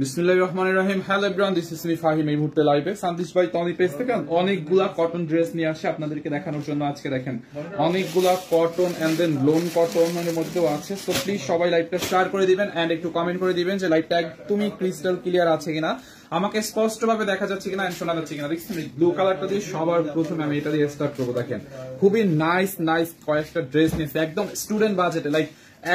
বিসমিল্লাহির রহমানির রহিম। Hello everyone, this is me Fahim. এই মুহূর্তে লাইভে সান্দিশ ভাই টনি পেজ থেকে অনেকগুলা কটন ড্রেস নিয়ে আসে আপনাদেরকে দেখানোর জন্য। আজকে দেখেন অনেকগুলা কটন এন্ড দেন লোন কটনের মধ্যেও আছে। সো প্লিজ সবাই লাইভটা শেয়ার করে দিবেন এন্ড একটু কমেন্ট করে দিবেন যে লাইভটা একদমই ক্রিস্টাল ক্লিয়ার আছে কিনা, আমাকে স্পষ্টভাবে দেখা যাচ্ছে কিনা এন্ড শোনা যাচ্ছে কিনা। দেখছেন ব্লু কালারটা দিয়ে সবার প্রথমে আমি এটা দিয়ে স্টার্ট করবো। দেখেন খুবই নাইস কয়েকটা ড্রেস নিয়েছে একদম স্টুডেন্ট বাজেটে, লাইক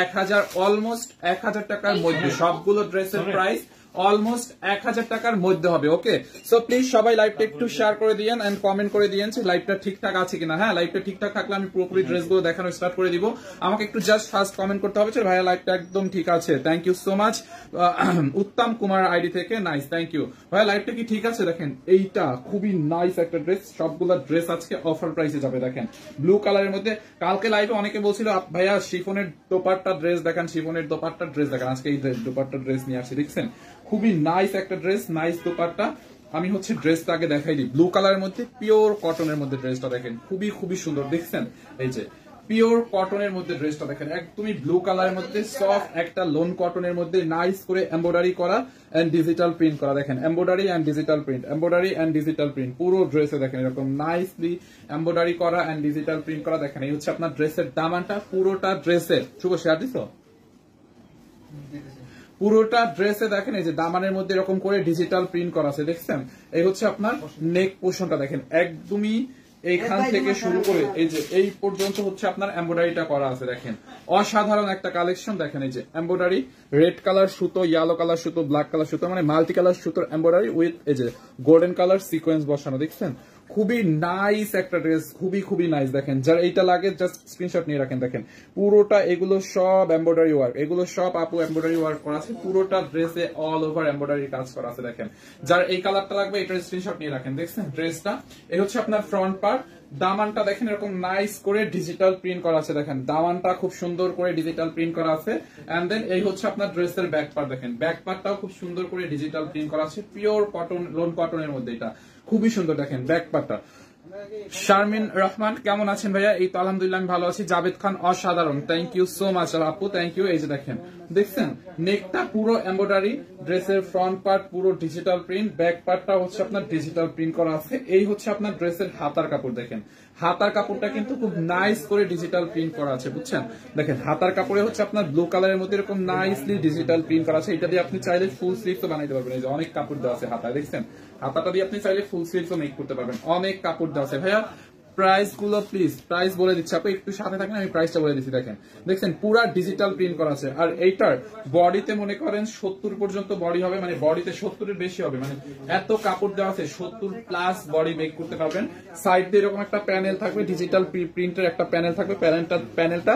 1000 অলমোস্ট 1000 টাকার মধ্যে সবগুলো ড্রেসের প্রাইস অলমোস্ট 1000 টাকার মধ্যে হবে। ওকে, সো প্লিজ সবাই লাইভটা একটু শেয়ার করে দিয়েন এন্ড কমেন্ট করে দিয়েন যে লাইভটা ঠিকঠাক আছে কিনা। হ্যাঁ, লাইভটা ঠিকঠাক থাকলে আমি পুরোপুরি ড্রেসগুলো দেখানো স্টার্ট করে দিব। আমাকে একটু জাস্ট ফার্স্ট কমেন্ট করতে হবে যে ভাইয়া লাইভটা একদম ঠিক আছে। Thank you so much Uttam Kumar ID থেকে, নাইস, থ্যাংক ইউ ভাইয়া। লাইভটা কি ঠিক আছে? দেখেন এইটা খুবই নাইস একটা ড্রেস, সবগুলো ড্রেস আজকে অফার প্রাইসে যাবে। দেখেন ব্লু কালারের মধ্যে, কালকে লাইভে অনেকে বলছিল ভাইয়া শিফনের দোপাট্টা ড্রেস দেখান, শিফনের দোপাট্টা ড্রেস দেখান। আজকে এই দোপাট্টা ড্রেস নিয়ে আসছি, দেখছেন খুবই নাইস একটা ড্রেস, নাইস দোপাট্টা। আমি হচ্ছে ড্রেসটা আগে দেখাই দিই। ব্লু কালারের মধ্যে পিওর কটনের মধ্যে ড্রেসটা দেখেন খুবই সুন্দর, দেখছেন এই যে পিওর কটনের মধ্যে ড্রেসটা দেখেন একদমই ব্লু কালারের মধ্যে সফট একটা লোন কটনের মধ্যে নাইস করে এমব্রয়ডারি করা এন্ড ডিজিটাল প্রিন্ট করা। দেখেন embroidery and digital print, embroidery and digital print পুরো ড্রেসে দেখেন এরকম নাইসলি এমব্রয়ডারি করা এন্ড ডিজিটাল প্রিন্ট করা। দেখেন এই হচ্ছে আপনার ড্রেসের দামানটা, পুরোটা ড্রেসে শুভ শেয়ার দিছো, পুরোটা ড্রেসে দেখেন এই যে দামানের মধ্যে এরকম করে ডিজিটাল প্রিন্ট করা আছে, দেখছেন এই হচ্ছে আপনার নেক পোর্শনটা। দেখেন একদমই এইখান থেকে শুরু করে এই যে এই পর্যন্ত হচ্ছে আপনার এমব্রয়ডারিটা করা আছে। দেখেন অসাধারণ একটা কালেকশন। দেখেন এই যে এমব্রয়ডারি, রেড কালার সুতো, ইয়েলো কালার সুতো, ব্ল্যাক কালার সুতো, মানে মাল্টি কালার সুতোর এমব্রয়ডারি উইথ এই যে গোল্ডেন কালার সিকোয়েন্স বসানো, দেখছেন খুবই নাইস একটা ড্রেস, খুবই নাইস। দেখেন যার এইটা লাগে জাস্ট স্ক্রিনশট নিয়ে রাখেন। দেখেন পুরোটা এগুলো সব এমব্রয়ডারি ওয়ার্ক, এগুলো সব আপু এমব্রয়ডারি ওয়ার্ক করা আছে, পুরোটা ড্রেসে অল ওভার এমব্রয়ডারি কাজ করা আছে। দেখেন যার এই কালারটা লাগবে এটার স্ক্রিনশট নিয়ে রাখেন। দেখছেন ড্রেসটা এই হচ্ছে আপনার ফ্রন্ট পার্ট। দামানটা দেখেন এরকম নাইস করে ডিজিটাল প্রিন্ট করা আছে। দেখেন দামানটা খুব সুন্দর করে ডিজিটাল প্রিন্ট করা আছে এন্ড দেন এই হচ্ছে আপনার ড্রেসের ব্যাক পার্ট। দেখেন ব্যাক পার্টটাও খুব সুন্দর করে ডিজিটাল প্রিন্ট করা আছে, পিওর কটন লোন কটনের মধ্যে, এটা খুবই সুন্দর। দেখেন ব্যাক পার্টটা। শারমিন রহমান কেমন আছেন ভাইয়া? এই তো আলহামদুলিল্লাহ আমি ভালো আছি। জাভেদ খান অসাধারণ, থ্যাংক ইউ সো মাচ আপু, থ্যাংক ইউ। এই যে দেখেন দেখছেন নেকটা পুরো এমব্রয়ডারি, ড্রেসের ফ্রন্ট পার্ট পুরো ডিজিটাল প্রিন্ট, ব্যাক পার্টটা হচ্ছে আপনার ডিজিটাল প্রিন্ট করা আছে। এই হচ্ছে আপনার ড্রেসের হাতার কাপড়। দেখেন হাতার কাপড়টা কিন্তু খুব নাইস করে ডিজিটাল প্রিন্ট করা আছে, বুঝছেন। দেখেন হাতার কাপড়ে হচ্ছে আপনার ব্লু কালারের মধ্যে এরকম নাইসলি ডিজিটাল প্রিন্ট করা আছে। এটা দিয়ে আপনি চাইলে ফুল স্লিভস বানাইতে পারবেন। এই যে অনেক কাপড় দেওয়া আছে হাতায়, দেখছেন হাতাটা দিয়ে আপনি চাইলে ফুল স্লিভস মেক করতে পারবেন, অনেক কাপড় দেওয়া আছে। ভাইয়া প্রাইস গুলো প্লিজ, প্রাইস বলে দিচ্ছি আপনি একটু সাথে থাকেন, আমি প্রাইসটা বলে দিচ্ছি। দেখেন দেখছেন পুরা ডিজিটাল প্রিন্ট করা আছে। আর এইটার বডিতে মনে করেন 70 পর্যন্ত বডি হবে, মানে বডিতে 70 এর বেশি হবে, মানে এত কাপড় দেওয়া আছে 70 প্লাস বডি মেক করতে পারবেন। সাইড দিয়ে এরকম একটা প্যানেল থাকবে, ডিজিটাল প্রিন্টের একটা প্যানেল থাকবে, প্যানেলটা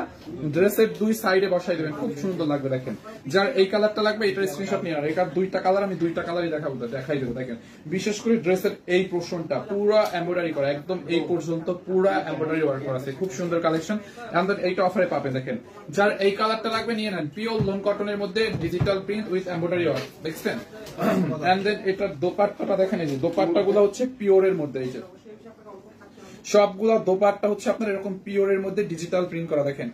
ড্রেসের দুই সাইডে বসাই দেবেন, খুব সুন্দর লাগবে। দেখেন যার এই কালারটা লাগবে এটার স্ক্রিনশট নিয়ে আর এটার দুইটা কালার, আমি দুইটা কালারই দেখাই দেবো। দেখেন বিশেষ করে ড্রেসের এই পোর্শনটা পুরো এমব্রয়ডারি করা, একদম এই পর্যন্ত পুরা এমব্রয়ডারি ওয়ার্ক করা আছে, খুব সুন্দর কালেকশন। এন্ড এইটা অফারে পাবেন। দেখেন যার এই কালারটা লাগবে নিয়ে নেন, পিওর লোন কটনের মধ্যে digital print with embroidery work, দেখছেন। এন্ড দেন এটার দোপাট্টাটা দেখেন, এই যে দোপাট্টাগুলো হচ্ছে পিওরের মধ্যে, এই যে সবগুলা দোপাট্টা হচ্ছে আপনার এরকম পিওরের মধ্যে ডিজিটাল প্রিন্ট করা। দেখেন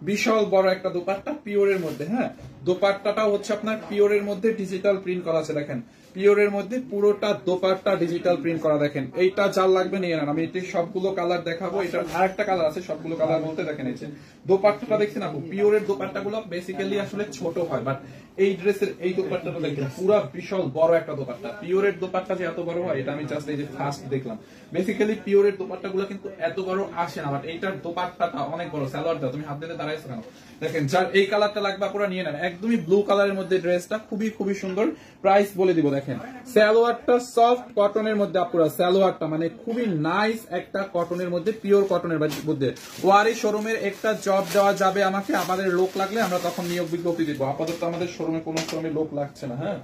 বিশাল বড় একটা দোপাট্টা পিওরের মধ্যে, হ্যাঁ দোপাট্টাটাও হচ্ছে আপনার পিওরের মধ্যে ডিজিটাল প্রিন্ট করা আছে। দেখেন পিওরের মধ্যে পুরোটা দোপাট্টা ডিজিটাল প্রিন্ট করা। দেখেন এইটা যার লাগবে নিয়ে নেন, আমি এটি সবগুলো কালার দেখাবো। এটার আরেকটা কালার আছে, সবগুলো কালার বলতে দেখেন এই যে দোপাট্টাটা দেখছেন আপু, পিওরের দোপাট্টাগুলো বেসিক্যালি আসলে ছোট হয়, বাট এই ড্রেসের এই দোপাট্টাটা দেখেন পুরো বিশাল বড় একটা দোপাট্টা। পিওরের দোপাট্টা যে এত বড় হয় এটা আমি জাস্ট এই যে ফার্স্ট দেখলাম। বেসিক্যালি পিওরের দোপাট্টাগুলো কিন্তু এত বড় আসে না, বাট এইটার দোপাট্টাটা অনেক বড়। সালোয়ার দাও, তুমি হাত দিতে দাঁড়াইছো কেন? দেখেন যার এই কালারটা লাগবে পুরো নিয়ে নেন, একদমই ব্লু কালারের মধ্যে ড্রেসটা খুবই সুন্দর। প্রাইস বলে দিব। দেখেন সালোয়ারটা সফট কটনের মধ্যে, আপুরা সালোয়ারটা মানে খুবই নাইস একটা কটনের মধ্যে, পিওর কটনের মধ্যে। ওয়ারি শোরুমের একটা জব দেওয়া যাবে আমাকে, আমাদের লোক লাগলে আমরা তখন নিয়োগ বিজ্ঞপ্তি দিব। আপাতত আমাদের শোরুমে কোনো শোরুমে লোক লাগছে না। হ্যাঁ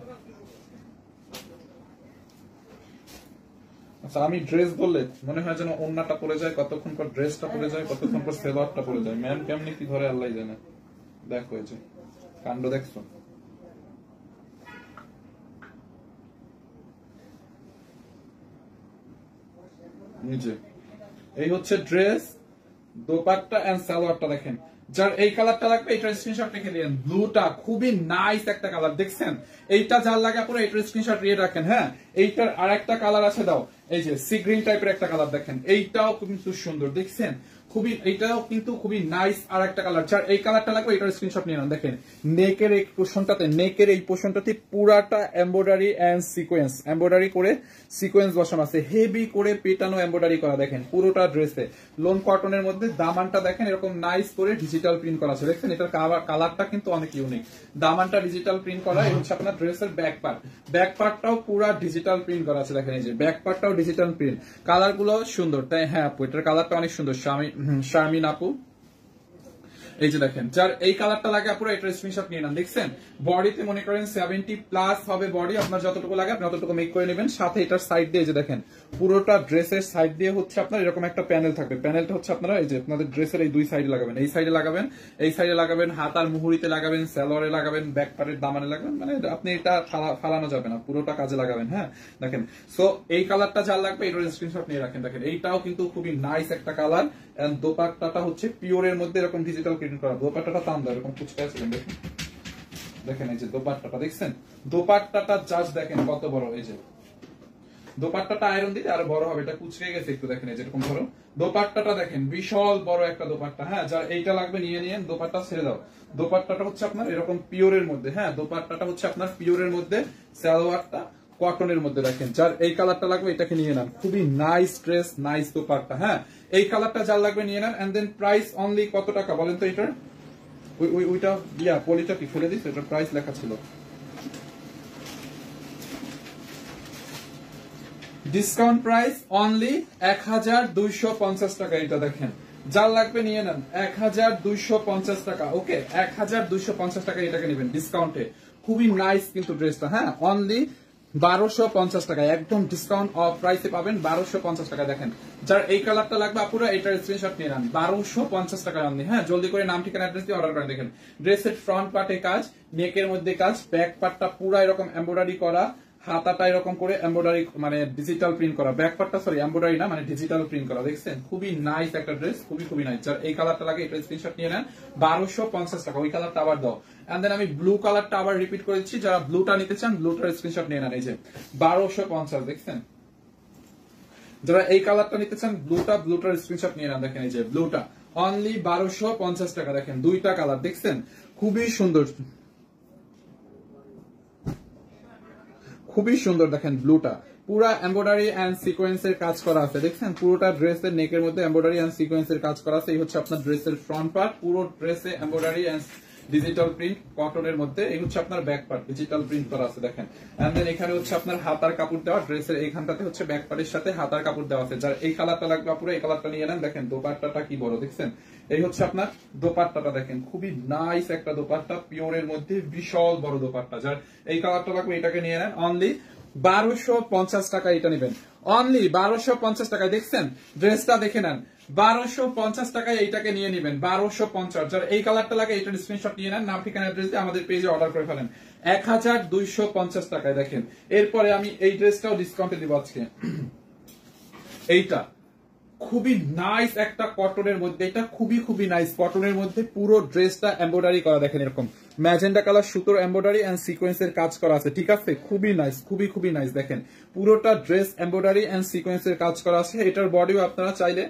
আচ্ছা, আমি ড্রেস বললে মনে হয় যেন ওন্নাটা পরে যায়, কতক্ষণ পর ড্রেসটা পরে যায়, কতক্ষণ পর সালোয়ারটা পরে যায়। ম্যাম কেমনি কি ধরে আল্লাহ জানে। দেখো এই যে কাণ্ড দেখছো, নিচে এই হচ্ছে ড্রেস, দোপাট্টা এন্ড সালোয়ারটা। দেখেন যার এই কালারটা লাগবে এটার স্ক্রিনশট রেখে দিন। ব্লুটা খুবই নাইস একটা কালার, দেখছেন? এইটা যার লাগে পুরো এটার স্ক্রিনশট নিয়ে রাখেন। হ্যাঁ, এইটার আরেকটা কালার আছে, দাও, এই যে সি গ্রিন টাইপের একটা কালার দেখেন, এইটাও কিন্তু সুন্দর, দেখছেন? খুবই, এটাও কিন্তু খুবই নাইস আর একটা কালার। যার এই কালারটা লাগবে এটার স্ক্রিনশট নিয়ে নেন। দেখেন নেকের এই পোর্শনটাতে, নেকের এই পোর্শনটাতে পুরাটা এমব্রয়ডারি এন্ড সিকোয়েন্স, এমব্রয়ডারি করে সিকোয়েন্স বসানো আছে, হেভি করে পেটানো এমব্রয়ডারি করা, দেখেন পুরোটা ড্রেসে লোন কটনের মধ্যে। দামানটা দেখেন এরকম নাইস করে ডিজিটাল প্রিন্ট করা আছে, দেখছেন? এটার কালারটা কিন্তু অনেক ইউনিক। দামানটা ডিজিটাল প্রিন্ট করা, এই হচ্ছে আপনার ড্রেসের ব্যাক পার্ট, ব্যাক পার্টটাও পুরা ডিজিটাল প্রিন্ট করা আছে, দেখেন এই যে ব্যাক পার্টটাও ডিজিটাল প্রিন্ট। কালার গুলো সুন্দর, তাই? হ্যাঁ আপু, এটার কালারটা অনেক সুন্দর, শারমিন আপু। এই যে দেখেন, যার এই কালারটা লাগে পুরো এটার স্ক্রিনশট নিয়ে নেন। দেখছেন বডিতে মনে করেন 70+ হবে বডি, আপনার যতটুকু লাগে আপনি ততটুকু মেক করে নেবেন। সাথে এটার সাইড দিয়ে যে দেখেন পুরোটা ড্রেসের সাইড দিয়ে হচ্ছে আপনার এরকম একটা প্যানেল থাকবে। প্যানেলটা হচ্ছে আপনারা এই যে আপনাদের ড্রেসের এই দুই সাইডে লাগাবেন, এই সাইডে লাগাবেন, এই সাইডে লাগাবেন, হাতার মুহুরিতে লাগাবেন, সালোয়ারে লাগাবেন, ব্যাক পার্টের দামানে লাগাবেন, মানে আপনি এটা ফালানো যাবে না, পুরোটা কাজে লাগাবেন। হ্যাঁ দেখেন, সো এই কালারটা যার লাগবে এটার স্ক্রিনশট নিয়ে রাখেন। দেখেন এইটাও কিন্তু খুবই নাইস একটা কালার। এন্ড দোপাট্টাটা হচ্ছে পিওরের মধ্যে এরকম ডিজিটাল প্রিন্ট করা, দোপাট্টাটা টান দাও এরকম কুচকা আছে, দেখেন দেখেন এই যে দোপাট্টাটা, দেখছেন? দোপাট্টাটা জাস্ট দেখেন কত বড়, এই যে দোপাট্টাটা আয়রন দিলে আরো বড় হবে, এটা কুচকে গেছে একটু, দেখেন এই যে এরকম ধরো দোপাট্টাটা দেখেন, বিশাল বড় একটা দোপাট্টা। হ্যাঁ, যার এইটা লাগবে নিয়ে নিয়েন, দোপাট্টা ছেড়ে দাও। দোপাট্টাটা হচ্ছে আপনার এরকম পিওরের মধ্যে, হ্যাঁ দোপাট্টাটা হচ্ছে আপনার পিওরের মধ্যে, সালোয়ারটা কটনের মধ্যে। দেখেন যার এই কালারটা লাগবে এটাকে নিয়ে নেন, খুবই নাইস ড্রেস, নাইস দোপাট্টা। হ্যাঁ, এই কালারটা যার লাগবে নিয়ে নেন। এন্ড দেন প্রাইস অনলি কত টাকা বলেন তো? এটার ওইটা পলিটা কি ফেলে দিস, এটার প্রাইস লেখা ছিল। ডিসকাউন্ট প্রাইস অনলি 1250 টাকা। এটা দেখেন যার লাগবে নিয়ে নেন, 1250 টাকা। ওকে, 1250 টাকা এটাকে নেবেন ডিসকাউন্টে। খুবই নাইস কিন্তু ড্রেসটা। হ্যাঁ, অনলি 1250 টাকা, একদম ডিসকাউন্ট অফ প্রাইসে পাবেন 1250 টাকা। দেখেন যার এই কালারটা লাগবে আপুরা এটার স্ক্রিনশট নিয়ে নেন, 1250 টাকা অনলি। হ্যাঁ, জলদি করে নাম ঠিকানা অ্যাড্রেস দিয়ে অর্ডার করেন। দেখেন ড্রেসের ফ্রন্ট পার্টে কাজ, নেকের মধ্যে কাজ, ব্যাক পার্টটা পুরো এরকম এমব্রয়ডারি করা, হাতাটা এরকম করে এমব্রয়ডারি মানে ডিজিটাল প্রিন্ট করা, ব্যাক পার্টটা সরি এমব্রয়ডারি না মানে ডিজিটাল প্রিন্ট করা, দেখছেন? খুবই নাইস একটা ড্রেস, খুবই খুবই নাইস। যার এই কালারটা লাগে এটা স্ক্রিনশট নিয়ে নেন, 1250 টাকা। ওই কালারটা আবার দাও। এন্ড দেন আমি ব্লু কালারটা আবার রিপিট করে দিচ্ছি, যারা ব্লুটা নিতে চান ব্লুটার স্ক্রিনশট নিয়ে নেন, এই যে 1250, দেখছেন? যারা এই কালারটা নিতে চান ব্লুটার স্ক্রিনশট নিয়ে নেন। দেখেন এই যে ব্লুটা অনলি 1250 টাকা। দেখেন দুইটা কালার, দেখছেন? খুবই সুন্দর, খুবই সুন্দর। দেখেন ব্লুটা পুরা এমব্রয়ডারি এন্ড সিকোয়েন্সের কাজ করা আছে, দেখছেন? পুরোটা ড্রেসের নেকের মধ্যে এমব্রয়ডারি এন্ড সিকোয়েন্সের কাজ করা আছে। এই হচ্ছে আপনার ড্রেসের ফ্রন্ট পার্ট, পুরো ড্রেসে এমব্রয়ডারি এন্ড ডিজিটাল প্রিন্ট কটনের মধ্যে। এই হচ্ছে আপনার ব্যাক পার্ট, ডিজিটাল প্রিন্ট করা আছে, দেখেন। এন্ড দেন এখানে হচ্ছে আপনার হাতার কাপড় দেওয়া, ড্রেসের এইখানটাতে হচ্ছে ব্যাক পার্টের সাথে হাতার কাপড় দেওয়া আছে। যার এই কালারটা লাগবে পুরো এই কালারটা নিয়ে নেন। দেখেন দোপাট্টাটা কি বড়, দেখছেন? এই হচ্ছে আপনার দোপাট্টাটা, দেখেন খুবই নাইস একটা দোপাট্টা, পিওরের মধ্যে বিশাল বড় দোপাট্টা। যার এই কালারটা লাগবে এটাকে নিয়ে নেন, অনলি 1250 টাকা এটা নেবেন, অনলি 1250 টাকায়। দেখছেন ড্রেসটা দেখে নেন, 1250 টাকায় এইটাকে নিয়ে নেবেন, 1250। যার এই কালারটা লাগে এটার স্ক্রিনশট নিয়ে নেন, নাম ঠিকানা অ্যাড্রেস দিয়ে আমাদের পেজে অর্ডার করে ফেলেন, 1250 টাকায়। দেখেন এরপরে আমি এই ড্রেসটাও ডিসকাউন্টে দিব আজকে। এইটা খুবই নাইস একটা কটনের মধ্যে, এটা খুবই খুবই নাইস কটনের মধ্যে, পুরো ড্রেসটা এমব্রয়ডারি করা। দেখেন এরকম ম্যাজেন্ডা কালার সুতোর এমব্রয়ডারি এন্ড সিকোয়েন্সের কাজ করা আছে, ঠিক আছে? খুবই নাইস, খুবই খুবই নাইস। দেখেন পুরোটা ড্রেস এমব্রয়ডারি এন্ড সিকোয়েন্সের কাজ করা আছে। এটার বডিও আপনারা চাইলে,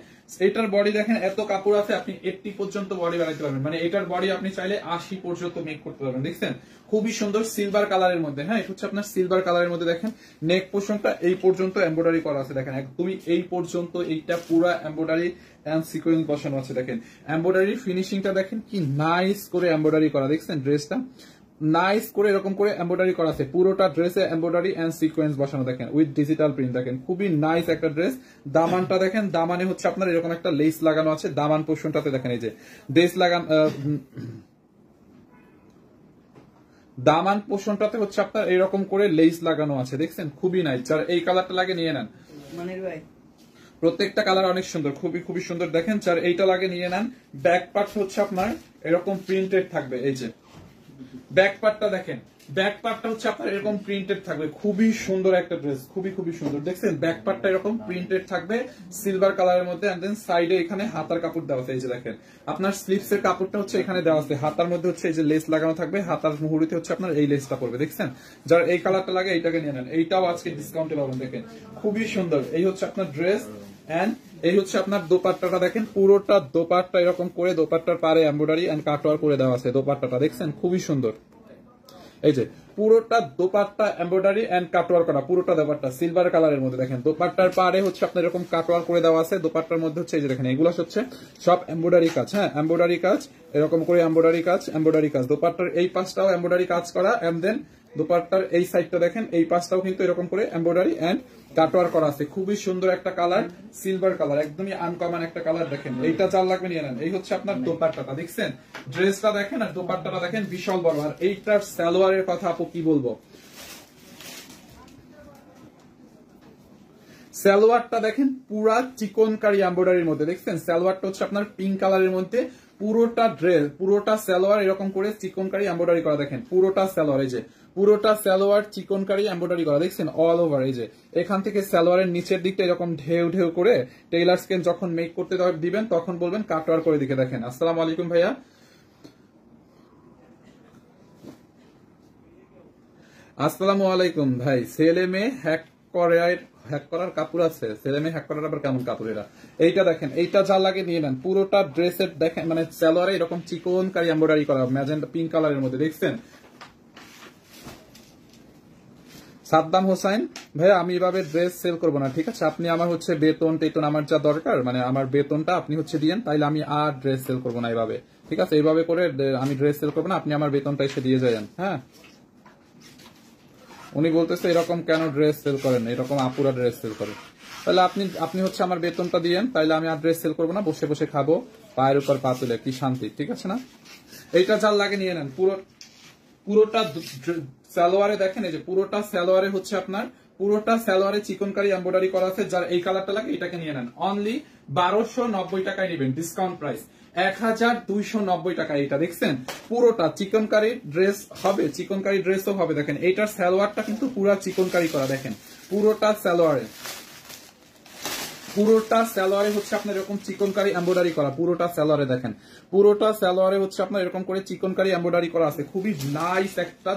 এটার বডি দেখেন এত কাপড় আছে, আপনি 80 পর্যন্ত বডি বানাইতে পারবেন, মানে এটার বডি আপনি চাইলে 80 পর্যন্ত মেক করতে পারবেন। দেখছেন খুবই সুন্দর সিলভার কালারের মধ্যে। হ্যাঁ, এটা হচ্ছে আপনার সিলভার কালারের মধ্যে। দেখেন নেক পোর্শনটা এই পর্যন্ত এমব্রয়ডারি করা আছে, দেখেন একদমই এই পর্যন্ত, এইটা পুরা এমব্রয়ডারি এন্ড সিকোয়েন্স বসানো আছে। দেখেন এমব্রয়ডারি ফিনিশিংটা দেখেন কি নাইস করে এমব্রয়ডারি করা, দেখছেন? ড্রেসটা নাইস করে এরকম করে এমব্রয়ডারি করা আছে, পুরোটা ড্রেসে এমব্রয়ডারি এন্ড সিকোয়েন্স বসানো। দেখেন উইথ ডিজিটাল প্রিন্ট, দেখেন খুবই নাইস একটা ড্রেস। দামানটা দেখেন, দামানে হচ্ছে আপনার এরকম একটা লেস লাগানো আছে, দামান পোর্শনটাতে দেখেন এই যে লেস লাগানো, দামান পোর্শনটাতে হচ্ছে আপনার এরকম করে লেস লাগানো আছে, দেখছেন? খুবই নাইস। যার এই কালারটা লাগে নিয়ে নেন, প্রত্যেকটা কালার অনেক সুন্দর, খুবই খুবই সুন্দর। দেখেন যার এইটা লাগে নিয়ে নেন। ব্যাক পার্ট হচ্ছে আপনার এরকম প্রিন্টেড থাকবে, এই যে ব্যাক পার্টটা দেখেন, ব্যাক পার্টটা হচ্ছে আপনার এরকম প্রিন্টেড থাকবে, খুবই সুন্দর একটা ড্রেস, খুবই খুবই সুন্দর। দেখছেন ব্যাক পার্টটা এরকম প্রিন্টেড থাকবে সিলভার কালারের মধ্যে, এন্ড দেন সাইডে এখানে হাতার কাপড় দেওয়া আছে। এই যে দেখেন আপনার স্লিভস এর কাপড়টা হচ্ছে এখানে দেওয়া আছে, হাতার মধ্যে হচ্ছে এই যে লেস লাগানো থাকবে, হাতার মুহুরিতে হচ্ছে আপনার এই লেসটা পড়বে। দেখছেন যার এই কালারটা লাগে এইটাকে নিয়ে নেন, এইটাও আজকে ডিসকাউন্টে পাবেন। দেখেন খুবই সুন্দর, এই হচ্ছে আপনার ড্রেস এন্ড এই হচ্ছে আপনার দোপাট্টাটা। দেখেন পুরোটা দোপাট্টা এরকম করে দোপাট্টার পারে এমব্রয়ডারি এন্ড কাটওয়ার করে দেওয়া আছে। দোপাট্টাটা দেখছেন খুবই সুন্দর, এই যে পুরোটা দোপাট্টা এমব্রয়ডারি এন্ড কাটওয়ার করা, পুরোটা দোপাট্টা সিলভার কালারের মধ্যে। দেখেন দোপাট্টার পারে হচ্ছে আপনার এরকম কাটওয়ার করে দেওয়া আছে, দোপাট্টার মধ্যে হচ্ছে এই যে দেখেন এগুলো হচ্ছে সব এমব্রয়ডারি কাজ। হ্যাঁ এমব্রয়ডারি কাজ, এরকম করে এমব্রয়ডারি কাজ, এমব্রয়ডারি কাজ। দোপাট্টার এই পাশটাও এমব্রয়ডারি কাজ করা, এন্ড দেন দোপাট্টার এই সাইডটা দেখেন এই পাশটাও কিন্তু এরকম করে এমব্রয়ডারি এন্ড কাটওয়ার করা আছে। খুবই সুন্দর একটা কালার, সিলভার কালার, একদমই আনকমন একটা কালার। দেখেন এইটা যার লাগবে নিয়ে নেন। এই হচ্ছে আপনার দোপাট্টাটা, দেখছেন ড্রেসটা দেখেন আর দোপাট্টাটা দেখেন বিশাল বড়। আর এইটার সালোয়ারের কথা আপু কি বলবো, সালোয়ারটা দেখেন পুরা চিকনকারি এমব্রয়ডারির মধ্যে। দেখছেন সালোয়ারটা হচ্ছে আপনার পিঙ্ক কালারের মধ্যে, পুরোটা ড্রেস পুরোটা সালোয়ার এরকম করে চিকনকারি এমব্রয়ডারি করা। দেখেন পুরোটা সালোয়ার, এই যে পুরোটা সালোয়ার চিকনকারি এমব্রয়ডারি করা। দেখছেন অল ওভার, এই যে এখান থেকে সালোয়ারের নিচের দিকটা এরকম ঢেউ ঢেউ করে টেইলার স্কেন যখন মেক করতে দিবেন তখন বলবেন কাটওয়ার করে দিকে। দেখেন আসসালামু আলাইকুম ভাইয়া, আসসালামু আলাইকুম ভাই। ছেলে মেয়ে হ্যাক করার কাপড় আছে, ছেলে মেয়ে হ্যাক করার আবার কেমন কাপড় এরা। এইটা দেখেন, এইটা যা লাগে নিয়ে নেন। পুরোটা ড্রেসের দেখেন মানে সালোয়ারে এরকম চিকনকারি এমব্রয়ডারি করা ম্যাজেন্টা পিঙ্ক কালারের মধ্যে। দেখছেন সাদ্দাম হোসাইন ভাইয়া, আমি এভাবে ড্রেস সেল করবো না, ঠিক আছে? আপনি আমার হচ্ছে বেতন টেতন আমার যা দরকার মানে আমার বেতনটা আপনি হচ্ছে দিয়েন, তাইলে আমি আর ড্রেস সেল করবো না এভাবে, ঠিক আছে? এইভাবে করে আমি ড্রেস সেল করবো না, আপনি আমার বেতনটা এসে দিয়ে যান। হ্যাঁ উনি বলতেছে এরকম কেন ড্রেস সেল করেন, এরকম আপুরা ড্রেস সেল করে। তাহলে আপনি হচ্ছে আমার বেতনটা দিয়েন, তাইলে আমি আর ড্রেস সেল করবো না, বসে বসে খাবো পায়ের উপর পা তুলে, কি শান্তি, ঠিক আছে না? এইটা যার লাগে নিয়ে নেন। পুরোটা সালোয়ারে দেখেন, এই যে পুরোটা সালোয়ারে হচ্ছে আপনার পুরোটা সালোয়ারে চিকনকারি এমব্রয়ডারি করা আছে। যার এই কালারটা লাগে এটাকে নিয়ে নেন, অনলি 1290 টাকায় নেবেন, ডিসকাউন্ট প্রাইস 1290 টাকা। এটা দেখছেন পুরোটা চিকনকারি ড্রেস হবে, চিকনকারি ড্রেসও হবে। দেখেন এইটার সালোয়ারটা কিন্তু পুরো চিকনকারি করা। দেখেন পুরোটা সালোয়ারে হচ্ছে আপনার এরকম চিকনকারি এমব্রয়ডারি করা, পুরোটা সালোয়ারে দেখেন পুরোটা সালোয়ারে হচ্ছে আপনার এরকম করে চিকনকারি এমব্রয়ডারি করা আছে। খুবই নাইস একটা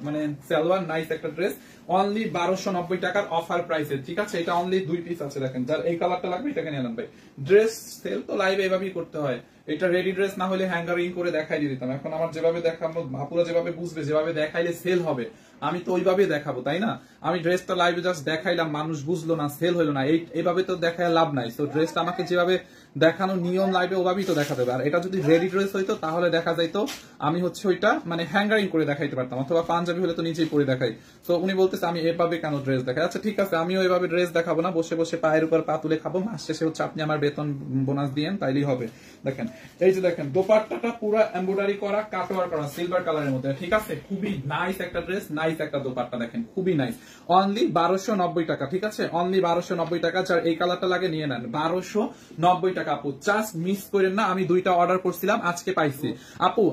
মানে সালোয়ার, নাইস একটা ড্রেস, অনলি 1290 টাকার অফার প্রাইসে, ঠিক আছে? এটা অনলি 2 পিস আছে। দেখেন যার এই কালারটা লাগবে এটাকে নিয়ে নেন ভাই। ড্রেস সেল তো লাইভে এভাবেই করতে হয়, এটা রেডি ড্রেস না হলে হ্যাঙ্গারিং করে দেখাই দিয়ে দিতাম। এখন আমার যেভাবে দেখাবো আপুরা যেভাবে বুঝবে, যেভাবে দেখাইলে সেল হবে আমি তো ওইভাবে দেখাবো, তাই না? আমি ড্রেসটা লাইভে জাস্ট দেখাইলাম, মানুষ বুঝলো না, সেল হলো না, এইভাবে তো দেখায় লাভ নাই। তো ড্রেসটা আমাকে যেভাবে দেখানো নিয়ম লাইভে ওভাবেই তো দেখাতে হবে। আর এটা যদি রেডি ড্রেস হইতো তাহলে দেখা যাইতো আমি হচ্ছে ওইটা মানে হ্যাঙ্গারিং করে দেখাইতে পারতাম, অথবা পাঞ্জাবি হলে তো নিজেই পরে দেখাই। তো উনি বলতেছে আমি এভাবে কেন ড্রেস দেখাই। আচ্ছা ঠিক আছে, আমিও এভাবে ড্রেস দেখাবো না, বসে বসে পায়ের উপর পা তুলে খাবো, মাস শেষে হচ্ছে আপনি আমার বেতন বোনাস দিয়েন, তাইলেই হবে। দেখেন এই যে দেখেন দোপাট্টাটা পুরো এমব্রয়ডারি করা, কাটওয়ার করা সিলভার কালারের মধ্যে, ঠিক আছে? খুবই নাইস একটা ড্রেস, নাইস একটা দোপাট্টা, দেখেন খুবই নাইস, অনলি 1290 টাকা, ঠিক আছে? অনলি 1290 টাকা। যার এই কালারটা লাগে নিয়ে নেন, 1290 টাকা। আপু জাস্ট মিস করেন না, আমি দুইটা অর্ডার করছিলাম আজকে পাইছি। আপু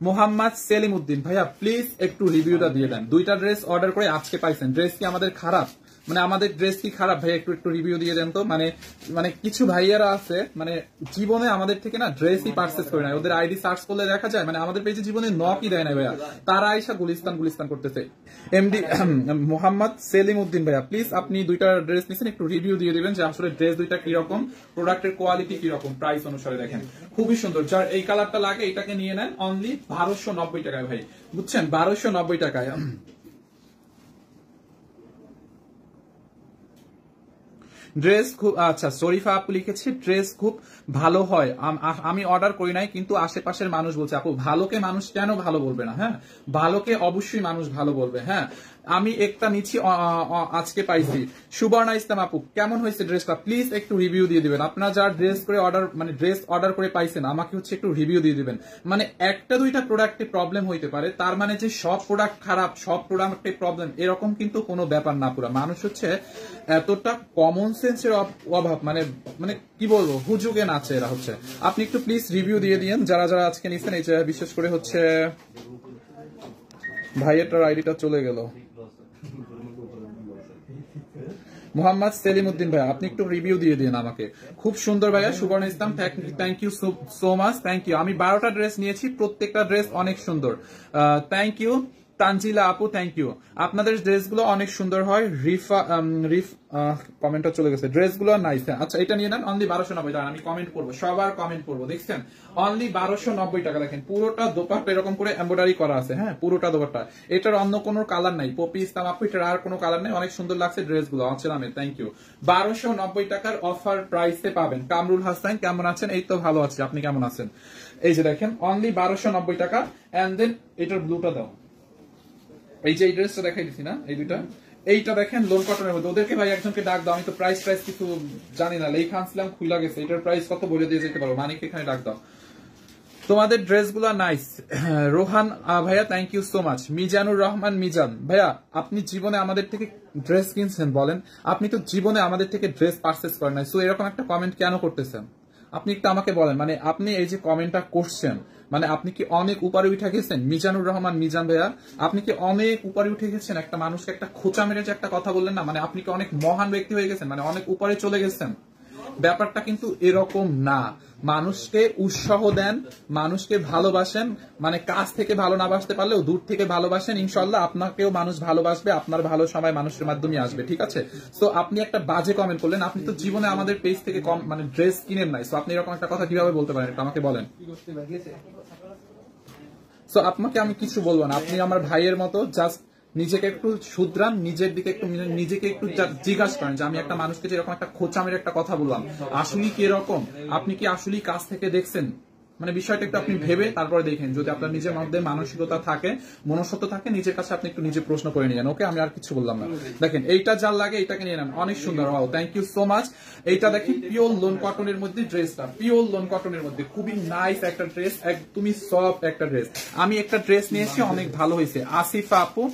মোহাম্মদ সেলিম উদ্দিন ভাইয়া প্লিজ একটু রিভিউটা দিয়ে দেন, দুইটা ড্রেস অর্ডার করে আজকে পাইছেন, ড্রেস কি আমাদের খারাপ? মানে আমাদের ড্রেস কি খারাপ ভাই? একটু রিভিউ দিয়ে দেন তো। মানে কিছু ভাইয়ারা আছে মানে জীবনে আমাদের থেকে না ড্রেসই পারচেস করে না, ওদের আইডি সার্চ করলে দেখা যায় মানে আমাদের পেজে জীবনে নকই দেয় না ভাইয়া, তারা আইসা গুলিস্তান করতেছে। এমডি মোহাম্মদ সেলিম উদ্দিন ভাইয়া প্লিজ আপনি দুইটা ড্রেস নিছেন, একটু রিভিউ দিয়ে দিবেন যে আসলে ড্রেস দুইটা কিরকম, প্রোডাক্টের কোয়ালিটি কিরকম, প্রাইস অনুসারে। দেখেন খুবই সুন্দর, যার এই কালারটা লাগে এটাকে নিয়ে নেন, অনলি 1290 টাকায় ভাই, বুঝছেন? 1290 টাকায়। ড্রেস খুব আচ্ছা, শরীফা আপু লিখেছে ড্রেস খুব ভালো হয়, আমি অর্ডার করি নাই কিন্তু আশেপাশের মানুষ বলছে। আপু ভালোকে মানুষ কেন ভালো বলবে না? হ্যাঁ ভালোকে অবশ্যই মানুষ ভালো বলবে। হ্যাঁ আমি একটা নিচ্ছি আজকে পাইছি। সুবর্ণা ইসলাম আপু কেমন হয়েছে ড্রেসটা, প্লিজ একটু রিভিউ দিয়ে দিবেন। আপনারা যারা ড্রেস অর্ডার করে পাইছেন আমাকে হচ্ছে একটু রিভিউ দিয়ে দিবেন। মানে একটা দুইটা প্রোডাক্টে প্রবলেম হইতে পারে, তার মানে যে সব প্রোডাক্ট খারাপ, সব প্রোডাক্টে প্রবলেম, এরকম কিন্তু কোনো ব্যাপার না। পুরো মানুষ হচ্ছে এতটা কমন সেন্সের অভাব, মানে কি বলবো, হুজুগে নাচে এরা হচ্ছে। আপনি একটু প্লিজ রিভিউ দিয়ে দিয়েন যারা যারা আজকে নিচ্ছেন, এই যে বিশেষ করে হচ্ছে ভাইয়েরটার আইডিটা চলে গেল। মোহাম্মদ সেলিম উদ্দিন ভাইয়া, আপনি একটু রিভিউ দিয়ে দিন আমাকে। খুব সুন্দর ভাইয়া, Subarna Islam, thank you so much, thank you. আমি 12টা ড্রেস নিয়েছি, প্রত্যেকটা ড্রেস অনেক সুন্দর। থ্যাংক ইউ তানজিলা আপু, থ্যাংক ইউ। আপনাদের ড্রেসগুলো অনেক সুন্দর হয়। কমেন্টটা চলে গেছে। ড্রেসগুলো নাইস। আচ্ছা, এটা নিয়ে নেন, অনলি 1290 টাকা। আমি কমেন্ট করবো, সবার কমেন্ট করবো। দেখছেন, অনলি 1290 টাকা। দেখেন পুরোটা দোপাট্টা এরকম করে এমব্রয়ডারি করা আছে। হ্যাঁ, পুরোটা দোপাট্টা। এটার অন্য কোনো কালার নাই। পপি ইসলাম আপু, এটার আর কোনো কালার নাই। অনেক সুন্দর লাগছে ড্রেসগুলো। আমের থ্যাংক ইউ। 1290 টাকার অফার প্রাইসে পাবেন। কামরুল হাসান, কেমন আছেন? এই তো ভালো আছি, আপনি কেমন আছেন? এই যে দেখেন, অনলি 1290 টাকা। এন্ড দেন এটার ব্লুটা দাও। এই যে এই ড্রেসটা দেখাই দিছি না, এই দুইটা, এইটা দেখেন লোন কটনের মধ্যে। ওদেরকে ভাই একজনকে ডাক দাও, আমি তো প্রাইস কিছু জানি না, লেখা আনছিলাম খুইলা গেছে। এটার প্রাইস কত বলে দিয়ে যেতে পারো, মানিক এখানে ডাক দাও। তোমাদের ড্রেসগুলো নাইস। রোহান ভাইয়া, thank you so much. Mizanur Rahman Mizan ভাইয়া, আপনি জীবনে আমাদের থেকে ড্রেস কিনছেন বলেন? আপনি তো জীবনে আমাদের থেকে ড্রেস পারচেস করেন নাই, সো এরকম একটা কমেন্ট কেন করতেছেন? আপনি একটু আমাকে বলেন, মানে আপনি এই যে কমেন্টটা করছেন, মানে আপনি কি অনেক উপরে উঠে গেছেন? মিজানুর রহমান মিজান ভাইয়া, আপনি কি অনেক উপরে উঠে গেছেন? একটা মানুষকে একটা খোঁচা মেরে যে একটা কথা বললেন না, মানে আপনি কি অনেক মহান ব্যক্তি হয়ে গেছেন, মানে অনেক উপরে চলে গেছেন? ব্যাপারটা কিন্তু এরকম না। মানুষকে উৎসাহ দেন, মানুষকে ভালোবাসেন, মানে কাছ থেকে ভালো না বাসতে পারলেও দূর থেকে ভালোবাসেন, ইনশাল্লাহ আপনাকেও মানুষ ভালোবাসবে, আপনার ভালো সময় মানুষের মাধ্যমে আসবে, ঠিক আছে? সো আপনি একটা বাজে কমেন্ট করলেন, আপনি তো জীবনে আমাদের পেজ থেকে কম মানে ড্রেস কিনেন নাই, সো আপনি এরকম একটা কথা কিভাবে বলতে পারেন, এটা আমাকে বলেন। সো আপনাকে আমি কিছু বলবো না, আপনি আমার ভাইয়ের মতো, জাস্ট নিজেকে একটু শুধরান, নিজের দিকে একটু, নিজেকে একটু জিজ্ঞাসা করেন যে আমি একটা মানুষকে যেরকম একটা খোঁচামের একটা কথা বললাম, আসলেই কি এরকম? আপনি কি আসলেই কাছ থেকে দেখছেন? মানে বিষয়টা একটু আপনি ভেবে তারপরে দেখেন। যদি আপনার নিজের মধ্যে মানসিকতা থাকে, মনসত্ব থাকে, নিজের কাছে আপনি একটু নিজে প্রশ্ন করে নিয়ে যান। ওকে, আমি আর কিছু বললাম না। দেখেন, এইটা যার লাগে এইটাকে নিয়ে নেন, অনেক সুন্দর। Wow, thank you so much. এইটা দেখি পিওর লোন কটনের মধ্যে ড্রেসটা, পিওর লোন কটনের মধ্যে খুবই নাইস একটা ড্রেস, একদমই সফট একটা ড্রেস। আমি একটা ড্রেস নিয়েছি, অনেক ভালো হয়েছে। আসিফা আপু,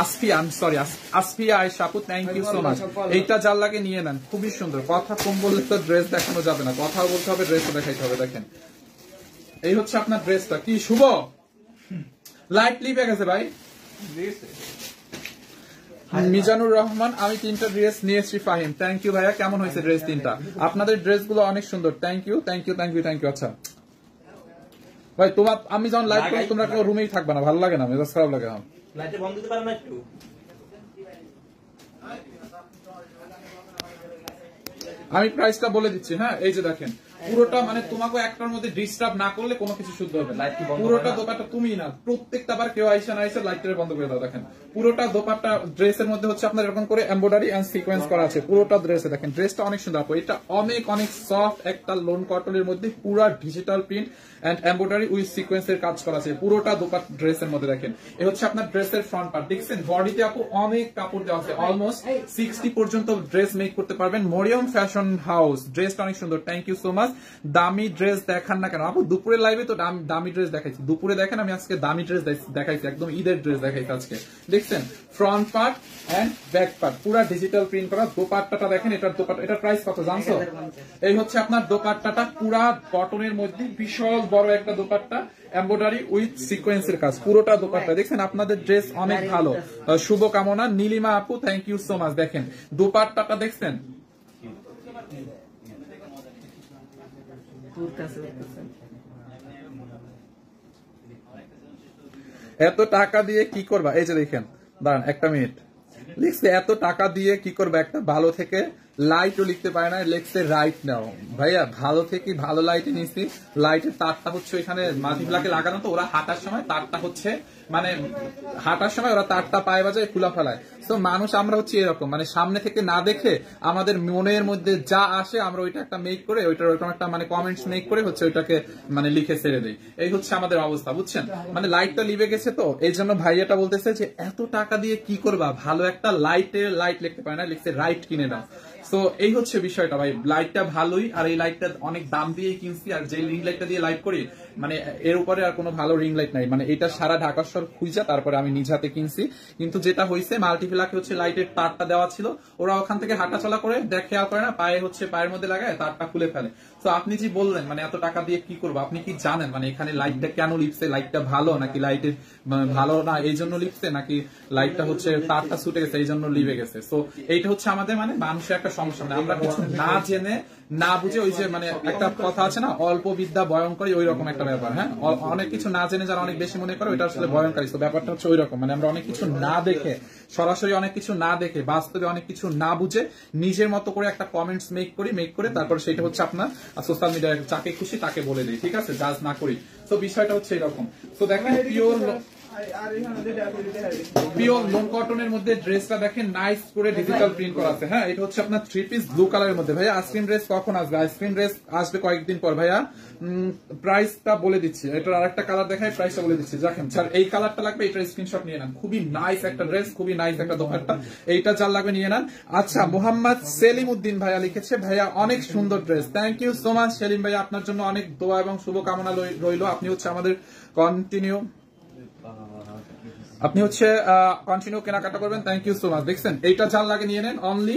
আসফিয়া আয়েশা আপু, থ্যাংক ইউ সো মাচ। এইটা যার লাগে নিয়ে নেন, খুবই সুন্দর। কথা কম বললে তো ড্রেস দেখানো যাবে না, কথা বলতে হবে, ড্রেসও দেখাইতে হবে। দেখেন, এই হচ্ছে আপনার ড্রেসটা। কি শুভ লাইট লিপে গেছে ভাই। মিজানুর রহমান, আমি 3টা ড্রেস নিয়েছি। ফাহিম, থ্যাংক ইউ ভাইয়া, কেমন হয়েছে ড্রেস 3টা? আপনাদের ড্রেসগুলো অনেক সুন্দর, thank you, thank you, thank you, thank you. আচ্ছা ভাই, তোমার আমি যখন লাইভ করি তোমরা কেউ রুমেই থাকবে না, ভালো লাগে না, মেজাজ খারাপ লাগে। লাইটটা বন্ধ দিতে পারো না একটু? আমি প্রাইসটা বলে দিচ্ছি। হ্যাঁ, এই যে দেখেন, পুরোটা মানে তোমাকে একটার মধ্যে ডিস্টার্ব না করলে কোনো কিছু শুদ্ধ হবে। পুরোটা দোপাট্টা তুমি না, প্রত্যেকটা বার কেউ আইসা না আইসা লাইটটা বন্ধ করে দাও। দেখেন, পুরোটা দোপাট্টা ড্রেসের মধ্যে হচ্ছে আপনার এরকম করে এমব্রয়ডারি এন্ড সিকোয়েন্স করা আছে পুরোটা ড্রেসে। দেখেন, ড্রেসটা অনেক সুন্দর। এটা অনেক অনেক সফট একটা লোন কটনের মধ্যে পুরো digital print and embroidery with সিকোয়েন্সের কাজ করা আছে পুরোটা দোপাট্টা ড্রেসের মধ্যে। দেখেন, এই হচ্ছে আপনার ড্রেসের ফ্রন্ট পার্ট। দেখছেন, বডিতে আপু অনেক কাপড় দেওয়া আছে, অলমোস্ট 60 পর্যন্ত ড্রেস মেক করতে পারবেন। মরিয়ম ফ্যাশন হাউস, ড্রেসটা অনেক সুন্দর, থ্যাংক ইউ সো মাচ। দামি ড্রেস দেখান না কেন আপু? দুপুরে লাইভে তো দামি ড্রেস দেখাইছি, দুপুরে দেখেন আমি আজকে দামি ড্রেস দেখাইছি, একদম ঈদের ড্রেস দেখাইছি আজকে। দেখছেন, front part and back part পুরো ডিজিটাল প্রিন্ট করা। দোপাট্টাটা দেখেন, এটার দোপাট্টা, এটার প্রাইস কত জানছো? এই হচ্ছে আপনার দোপাট্টাটা, পুরা কটনের মধ্যে বিশাল বড় একটা দোপাট্টা, এমব্রয়ডারি উইথ সিকোয়েন্সের কাজ, পুরোটা দোপাট্টা। দেখছেন, আপনাদের ড্রেস অনেক ভালো, শুভকামনা। নীলিমা আপু, থ্যাংক ইউ সো মাচ। দেখেন দোপাট্টাটা দেখছেন, এত টাকা দিয়ে কি করবা? এই যে দেখেন, দাঁড়ান একটা মিনিট, লিখছে এত টাকা দিয়ে কি করবা? একটা ভালো থেকে লাইটও লিখতে পারে না, লিখছে রাইট নাও। ভাইয়া, ভালো থেকে ভালো লাইটে নিছি, লাইটের তারটা হচ্ছে এখানে মাল্টিপ্লাকে লাগানো, তো ওরা হাঁটার সময় তারটা হচ্ছে মানে হাঁটার সময় ওরা তারটা পায়ে বাজায় খুলা ফেলায়। তো মানুষ আমরা হচ্ছে এরকম, মানে সামনে থেকে না দেখে আমাদের মনের মধ্যে যা আসে আমরা ওইটা একটা মেক করে, ওইটার ওইরকম একটা মানে কমেন্টস মেক করে হচ্ছে ওইটাকে মানে লিখে ছেড়ে দিই। এই হচ্ছে আমাদের অবস্থা, বুঝছেন? মানে লাইটটা লিভে গেছে, তো এই জন্য ভাইয়াটা বলতেছে যে এত টাকা দিয়ে কি করবা? ভালো একটা লাইট লিখতে পারে না, লিখছে রাইট কিনে নাও। তো এই হচ্ছে বিষয়টা ভাই, লাইটটা ভালোই, আর এই লাইটটা অনেক দাম দিয়ে কিনছি, আর যে রিং লাইটটা দিয়ে লাইট করি মানে এর উপরে আর কোনো ভালো রিং লাইট নাই, মানে এটা সারা ঢাকা শহর খুঁজা তারপরে আমি নিজ হাতে কিনছি। কিন্তু যেটা হয়েছে, মাল্টিপ্লাকে হচ্ছে লাইটের তারটা দেওয়া ছিল, ওরা ওখান থেকে হাঁটাচলা করে খেয়াল করে না, পায়ে হচ্ছে পায়ের মধ্যে লাগায় তারটা খুলে ফেলে। তো আপনি যে বললেন মানে এত টাকা দিয়ে কি করবো, আপনি কি জানেন মানে এখানে লাইটটা কেন লিপছে, লাইটটা ভালো নাকি লাইটের ভালো না এই জন্য লিপছে, নাকি লাইটটা হচ্ছে তারটা ছুটে গেছে এই জন্য লিভে গেছে। তো এইটা হচ্ছে আমাদের মানে মানুষের একটা সমস্যা, মানে আমরা কিছু না জেনে না বুঝে, ওই যে মানে একটা কথা আছে না, অল্প বিদ্যা ভয়ঙ্করী, ওই রকম একটা ব্যাপার। হ্যাঁ, অনেক কিছু না জেনে যারা অনেক বেশি মনে করে ওইটা আসলে ভয়ঙ্করী। তো ব্যাপারটা হচ্ছে ওই রকম, মানে আমরা অনেক কিছু না দেখে, সরাসরি অনেক কিছু না দেখে, বাস্তবে অনেক কিছু না বুঝে নিজের মতো করে একটা কমেন্টস মেক করে তারপর সেটা হচ্ছে আপনার সোশ্যাল মিডিয়ায় যাকে খুশি তাকে বলে দিই, ঠিক আছে, জাজ না করি। তো বিষয়টা হচ্ছে এরকম। তো দেখেন পিওর লোন কটনের মধ্যে ড্রেসটা দেখেন নাইস করে ডিজিটাল প্রিন্ট করা আছে। হ্যাঁ, এটা হচ্ছে আপনার 3 পিস ব্লু কালারের মধ্যে। ভাইয়া আইসক্রিম ড্রেস কখন আসবে? আইসক্রিম ড্রেস আসবে কয়েকদিন পর ভাইয়া। প্রাইসটা বলে দিচ্ছি, এটার আরেকটা কালার দেখাই, প্রাইসটা বলে দিচ্ছি। দেখেন স্যার এই কালারটা লাগবে, এটার স্ক্রিনশট নিয়ে নেন। খুবই নাইস একটা ড্রেস, খুবই নাইস একটা দোপাট্টা, এইটা যার লাগবে নিয়ে নেন। আচ্ছা, মোহাম্মদ সেলিম উদ্দিন ভাইয়া লিখেছে, ভাইয়া অনেক সুন্দর dress. Thank you so much Selim ভাইয়া, আপনার জন্য অনেক দোয়া এবং শুভকামনা রইল। আপনি হচ্ছে আমাদের কন্টিনিউ কেনাকাটা করবেন। Thank you so much. দেখছেন এইটা যার লাগে নিয়ে নেন, অনলি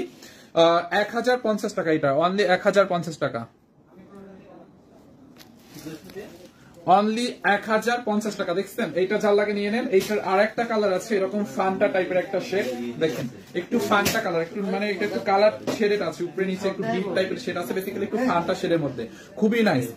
1050 টাকা, এটা অনলি 1050 টাকা, অনলি 1050 টাকা। দেখছেন এইটা যার লাগে নিয়ে নেন। এইটার আর একটা কালার আছে এরকম ফান্টা টাইপের একটা শেড, দেখেন একটু ফান্টা কালার, একটু মানে এটা একটু কালার শেডেড আছে, উপরে নিচে একটু ডিপ টাইপের শেড আছে, বেসিক্যালি একটু ফান্টা শেডের মধ্যে, খুবই নাইস।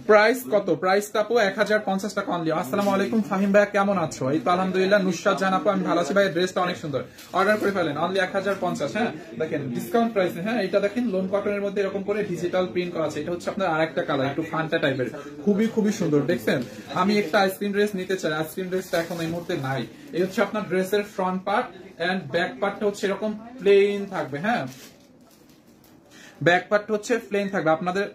প্রাইস কত? প্রাইসটা আপু 1050 টাকা অনলি। আসসালামু আলাইকুম ফাহিম ভাইয়া, কেমন আছো? এই তো আলহামদুলিল্লাহ। নুসরাত জাহান আপু, আমি ভালো আছি ভাই, ড্রেসটা অনেক সুন্দর, অর্ডার করে ফেলেন, অনলি 1050। হ্যাঁ দেখেন ডিসকাউন্ট প্রাইসে। হ্যাঁ, এটা দেখেন লোন কটনের মধ্যে এরকম করে ডিজিটাল প্রিন্ট করা আছে। এটা হচ্ছে আপনার আরেকটা কালার, একটু ফান্টা টাইপের, খুবই খুবই সুন্দর। দেখছেন আমি একটা আইসক্রিম ড্রেস নিতে চাই, আইসক্রিম ড্রেসটা এখন এই মুহূর্তে নাই। এই হচ্ছে আপনার ড্রেসের ফ্রন্ট পার্ট এন্ড ব্যাক পার্টটা হচ্ছে এরকম প্লেন থাকবে। হ্যাঁ, ব্যাক পার্টটা হচ্ছে প্লেন থাকবে আপনাদের।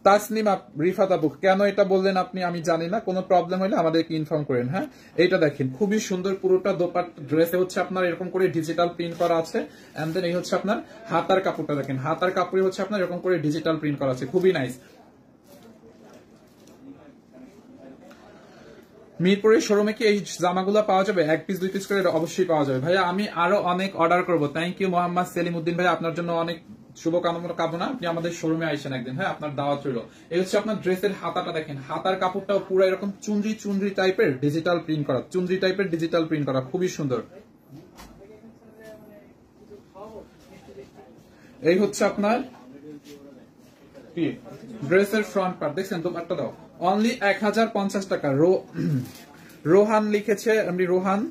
তাসনিমা রিফাত আপু, কেন এটা বললেন আপনি আমি জানি না, কোনো প্রবলেম হলে আমাদেরকে ইনফর্ম করেন। হ্যাঁ, এইটা দেখেন খুবই সুন্দর, পুরোটা দোপাট্টা ড্রেসে হচ্ছে আপনার এরকম করে ডিজিটাল প্রিন্ট করা আছে। এন্ড দেন এই হচ্ছে আপনার হাতার কাপড়টা দেখেন, হাতার কাপড়ে হচ্ছে আপনার এরকম করে ডিজিটাল প্রিন্ট করা আছে, খুবই নাইস। মিরপুরের শোরুমে কি এই জামাগুলো পাওয়া যাবে? 1 পিস 2 পিস করে অবশ্যই পাওয়া যাবে ভাইয়া, আমি আরো অনেক অর্ডার করবো। থ্যাংক ইউ মোহাম্মদ সেলিম উদ্দিন ভাই, আপনার জন্য অনেক শুভকামনা। আপনি আমাদের শোরুমে আইসেন একদিন। হ্যাঁ, আপনার দাওয়াত রইল। এই হচ্ছে আপনার ড্রেসের হাতাটা দেখেন, হাতার কাপড়টাও পুরো এরকম চুনরি টাইপের ডিজিটাল প্রিন্ট করা, খুবই সুন্দর। এই হচ্ছে আপনার ড্রেসের ফ্রন্ট পার্ট, দেখছেন দোপাট্টা দাও, অনলি 1050 টাকা। রোহান লিখেছে, আমি রোহান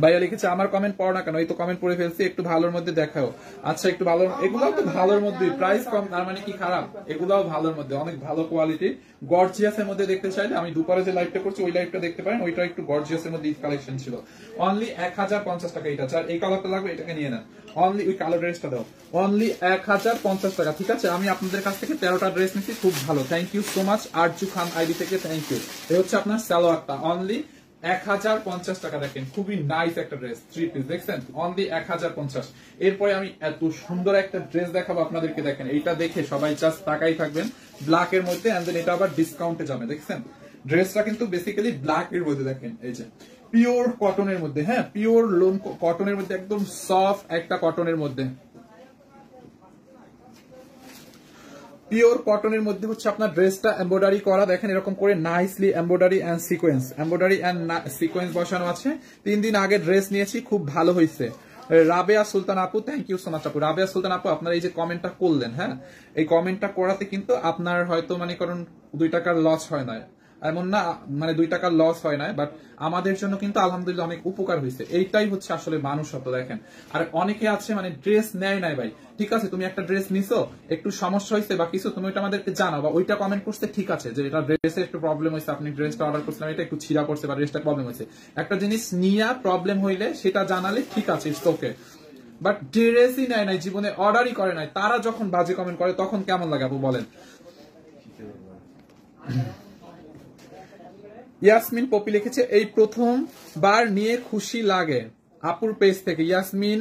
ভাইয়া লিখেছে, আমার কমেন্ট পড়ো না কেন? এই তো কমেন্ট পড়ে ফেলছি, একটু ভালোর মধ্যে দেখাও। আচ্ছা, একটু ভালো, এগুলাও তো ভালোর মধ্যে, প্রাইস কম তার মানে কি খারাপ? এগুলাও ভালোর মধ্যে, অনেক ভালো কোয়ালিটি। গর্জিয়াসের মধ্যে দেখতে চাইলে আমি দুপুরে যে লাইভটা করছি ওই লাইভটা দেখতে পারেন, ওইটা একটু গর্জিয়াসের মধ্যে কালেকশন ছিল। অনলি 1050 টাকা এটা। আর এই কালারটা লাগবে, এটাকে নিয়ে নেন, অনলি ওই কালার ড্রেসটা দাও, অনলি 1050 টাকা। ঠিক আছে, আমি আপনাদের কাছ থেকে 13টা ড্রেস নিচ্ছি, খুব ভালো। Thank you so much Arzu Khan ID থেকে, থ্যাংক ইউ। এই হচ্ছে আপনার সালোয়ারটা, অনলি 1050 টাকা। দেখেন খুবই নাইস একটা ড্রেস, 3 পিস, দেখছেন অনলি 1050। এরপরে আমি এত সুন্দর একটা ড্রেস দেখাবো আপনাদেরকে, দেখেন এইটা দেখে সবাই জাস্ট তাকাই থাকবেন, ব্ল্যাক এর মধ্যে। এন্ড দেন এটা আবার ডিসকাউন্টে যাবে। দেখছেন ড্রেসটা কিন্তু বেসিক্যালি ব্ল্যাক এর মধ্যে, দেখেন এই যে পিওর কটনের মধ্যে। হ্যাঁ, পিওর লোন কটনের মধ্যে, একদম সফট একটা কটনের মধ্যে, পিওর কটনের মধ্যে হচ্ছে আপনার ড্রেসটা এমব্রয়ডারি করা, দেখেন এরকম করে নাইসলি এমব্রয়ডারি এন্ড সিকোয়েন্স বসানো আছে। 3 দিন আগে ড্রেস নিয়েছি, খুব ভালো হয়েছে। রাবেয়া সুলতান আপু, থ্যাংক ইউ সো মাচ আপু। রাবেয়া সুলতান আপু, আপনার এই যে কমেন্টটা করলেন, হ্যাঁ এই কমেন্টটা করাতে কিন্তু আপনার হয়তো মানে কারণ 2 টাকার লস হয় না, এমন না, মানে 2 টাকার লস হয় না, বাট আমাদের জন্য কিন্তু আলহামদুলিল্লাহ অনেক উপকার হয়েছে। এইটাই হচ্ছে আসলে মানুষত্ব। দেখেন আর অনেকে আছে মানে ড্রেস নেয় নাই ভাই, ঠিক আছে তুমি একটা ড্রেস নিছো, একটু সমস্যা হয়েছে বা কিছু, তুমি ওইটা আমাদেরকে জানাও, বা ওইটা কমেন্ট করতে ঠিক আছে যে এটা ড্রেসে একটু প্রবলেম হয়েছে, আপনি ড্রেসটা অর্ডার করছিলেন এটা একটু ছিঁড়া পড়ছে বা ড্রেসটা প্রবলেম হয়েছে, একটা জিনিস নিয়ে প্রবলেম হইলে সেটা জানালে ঠিক আছে, ইটস ওকে। বাট ড্রেসই নেয় নাই, জীবনে অর্ডারই করে নাই, তারা যখন বাজে কমেন্ট করে তখন কেমন লাগে আপু বলেন? ইয়াসমিন পপি লিখেছে, এই প্রথমবার নিয়ে খুশি লাগে আপুর পেজ থেকে। ইয়াসমিন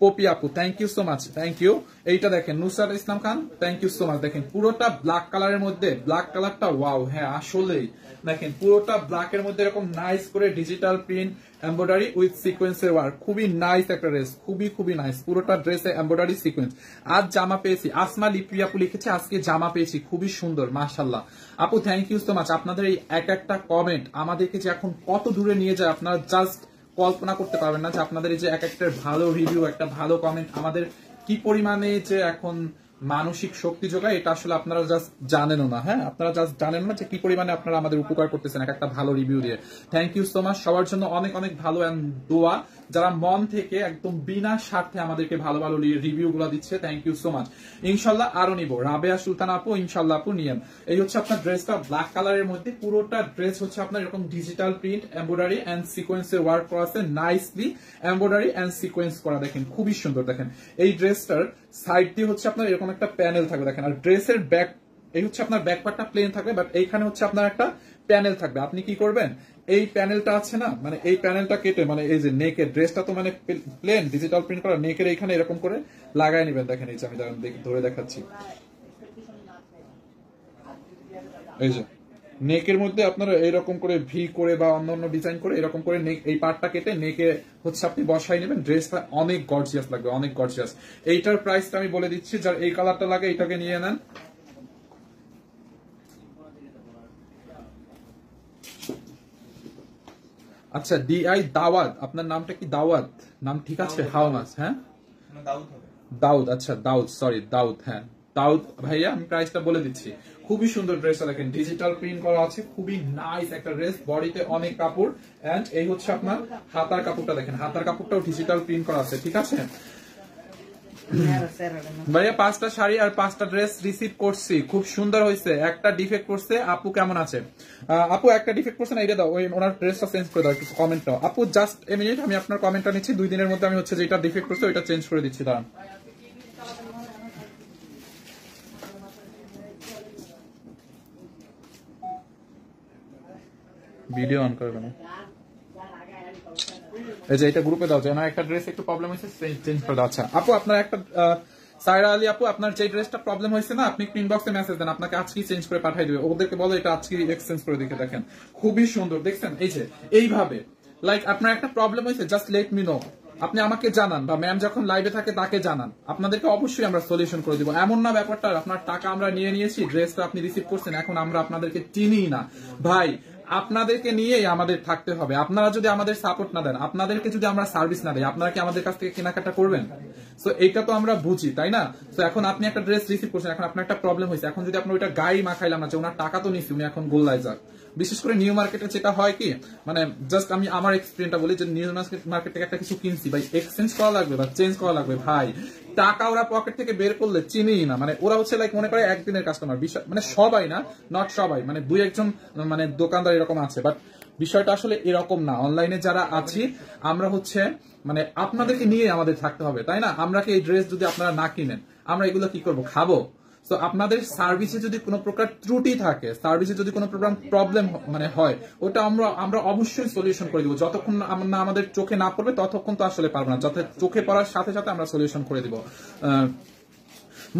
পপি আপু thank you so much, thank you. এইটা দেখেন Nusrat Islam Khan, thank you so much. দেখেন পুরোটা ব্ল্যাক কালারের মধ্যে, ব্ল্যাক কালারটা ওয়াও, হ্যাঁ আসলেই দেখেন পুরোটা ব্ল্যাকের মধ্যে এরকম নাইস করে ডিজিটাল প্রিন্ট এমব্রয়ডারি উইথ সিকোয়েন্সের ওয়ার্ক, খুবই নাইস একটা ড্রেস, খুবই খুবই নাইস। পুরোটা ড্রেসে এমব্রয়ডারি সিকোয়েন্স। আজ জামা পেয়েছি, আসমা লিপি আপু লিখেছে আজকে জামা পেয়েছি, খুবই সুন্দর মাশাআল্লাহ। আপু থ্যাংক ইউ সো মাচ। আপনাদের এই এক একটা কমেন্ট আমাদেরকে যে এখন কত দূরে নিয়ে যায় আপনারা জাস্ট কল্পনা করতে পারবেন না, যে আপনাদের এই যে এক একটা ভালো রিভিউ, একটা ভালো কমেন্ট আমাদের কি পরিমাণে যে এখন মানসিক শক্তি যোগায়, এটা আসলে আপনারা জাস্ট জানেনও না। হ্যাঁ, আপনারা জাস্ট জানেন না যে কি পরিমাণে আপনারা আমাদের উপকার করতেছেন এক একটা ভালো রিভিউ দিয়ে। থ্যাংক ইউ সো মাচ সবার জন্য, অনেক অনেক ভালো দোয়া, যারা মন থেকে একদম বিনা স্বার্থে আমাদেরকে ভালো ভালো রিভিউ গুলো দিচ্ছে। Thank you so much. ইনশাল্লাহ আরো নিব। রাবেয়া সুলতান আপু ইনশাল্লাহ আপু নিয়েন। এই হচ্ছে আপনার ড্রেসটা ব্ল্যাক কালারের মধ্যে, পুরোটা ড্রেস হচ্ছে আপনার এরকম ডিজিটাল প্রিন্ট এমব্রয়ডারি এন্ড সিকোয়েন্সের ওয়ার্ক করা আছে, নাইসলি এমব্রয়ডারি এন্ড সিকোয়েন্স করা, দেখেন খুবই সুন্দর। দেখেন এই ড্রেসটার সাইড দিয়ে হচ্ছে আপনার এরকম একটা প্যানেল থাকবে, দেখেন। আর ড্রেসের ব্যাক, এই হচ্ছে আপনার ব্যাক পার্টটা প্লেন থাকবে, বাট এইখানে হচ্ছে আপনার একটা প্যানেল থাকবে। আপনি কি করবেন, এই প্যানেলটা আছে না, মানে এই প্যানেলটা কেটে, মানে এই যে নেকের ড্রেসটা তো মানে প্লেন ডিজিটাল প্রিন্ট করা, নেকের এইখানে এরকম করে লাগাই নেবেন। দেখেন এই যে আমি ধরে দেখাচ্ছি, এই যে নেকের মধ্যে আপনারা এইরকম করে ভি করে বা অন্য ডিজাইন করে এরকম করে নেক, এই পার্টটা কেটে নেকে হচ্ছে আপনি বসাই নেবেন। ড্রেসটা অনেক গর্জিয়াস লাগবে, অনেক গর্জিয়াস। এইটার প্রাইসটা আমি বলে দিচ্ছি, যার এই কালারটা লাগে এটাকে নিয়ে নেন। আচ্ছা ডিআই দাওয়াত, আপনার নামটা কি দাওয়াত? নাম ঠিক আছে? How much? হ্যাঁ দাউদ, আচ্ছা দাউদ, সরি দাউদ, হ্যাঁ দাউদ ভাইয়া, আমি প্রাইসটা বলে দিচ্ছি। খুবই সুন্দর ড্রেসটা দেখেন, ডিজিটাল প্রিন্ট করা আছে, খুবই নাইস একটা ড্রেস, বডিতে অনেক কাপড়। এন্ড এই হচ্ছে আপনার হাতার কাপড়টা, দেখেন হাতার কাপড়টাও ডিজিটাল প্রিন্ট করা আছে, ঠিক আছে ভাইয়া। 5টা শাড়ি আর 5টা ড্রেস রিসিভ করছি, খুব সুন্দর হয়েছে। একটা ডিফেক্ট করছে, আপু কেমন আছে? আপু একটা ডিফেক্ট করছে না, এটা দাও, ওই ওনার ড্রেসটা চেঞ্জ করে দাও, একটু কমেন্টটা। আপু জাস্ট এ মিনিট, আমি আপনার কমেন্টটা নিচ্ছি, 2 দিনের মধ্যে আমি হচ্ছে যেটা ডিফেক্ট করছে ওইটা চেঞ্জ করে দিচ্ছি, দাঁড়ান। ভিডিও অন করবে না, এই যে এটা গ্রুপে দাও, যে না একটা ড্রেস একটু প্রবলেম হয়েছে, চেঞ্জ করে দাও। আচ্ছা আপু আপনার একটা সাইরা আলী আপু, আপনার যে ড্রেসটা প্রবলেম হয়েছে না, আপনি ইনবক্সে মেসেজ দেন, আপনাকে আজকেই চেঞ্জ করে পাঠিয়ে দিবে। ওদেরকে বলো এটা আজকে এক্সচেঞ্জ করে দেখে, দেখেন খুবই সুন্দর, দেখছেন এই যে এইভাবে। লাইক আপনার একটা প্রবলেম হয়েছে, জাস্ট লেট মি নো, আপনি আমাকে জানান, বা ম্যাম যখন লাইভে থাকে তাকে জানান, আপনাদেরকে অবশ্যই আমরা সলিউশন করে দিব। এমন না ব্যাপারটা আপনার টাকা আমরা নিয়ে নিয়েছি, ড্রেসটা আপনি রিসিভ করছেন, এখন আমরা আপনাদেরকে চিনি না ভাই, আপনাদেরকে নিয়েই আমাদের থাকতে হবে। আপনারা যদি আমাদের সাপোর্ট না দেন, আপনাদেরকে যদি আমরা সার্ভিস না দেই, আপনারা কি আমাদের কাছ থেকে কেনাকাটা করবেন? সো এইটা তো আমরা বুঝি, তাই না? তো এখন আপনি একটা ড্রেস রিসিভ করছেন, এখন আপনার একটা প্রবলেম হয়েছে, এখন যদি আপনি ওইটা গায়ে মাখাইলাম না, যে ওনার টাকা তো নিচ্ছি, উনি এখন গোল্লায় যাক। বিশেষ করে নিউ মার্কেটে যেটা হয় কি, মানে জাস্ট আমি আমার এক্সপিরিয়েন্সটা বলি, যে নিউ মার্কেট থেকে একটা কিছু কিনছি ভাই, এক্সচেঞ্জ করা লাগবে বা চেঞ্জ করা লাগবে ভাই, টাকা ওরা পকেট থেকে বের করলে চিনিই না। মানে ওরা হচ্ছে লাইক মনে করে একদিনের কাস্টমার, মানে সবাই না, নট সবাই, মানে 2-1 জন মানে দোকানদার এরকম আছে, বাট বিষয়টা আসলে এরকম না। অনলাইনে যারা আছি আমরা হচ্ছে মানে আপনাদেরকে নিয়ে আমাদের থাকতে হবে, তাই না? আমরা কি এই ড্রেস যদি আপনারা না কিনেন, আমরা এগুলো কি করবো, খাবো? তো আপনাদের সার্ভিসে যদি কোনো প্রকার ত্রুটি থাকে, সার্ভিসে যদি কোনো প্রকার প্রবলেম মানে হয়, ওটা আমরা অবশ্যই সলিউশন করে দিব। যতক্ষণ না আমাদের চোখে না পড়বে ততক্ষণ তো আসলে পারবো না, যত চোখে পড়ার সাথে সাথে আমরা সলিউশন করে দিব।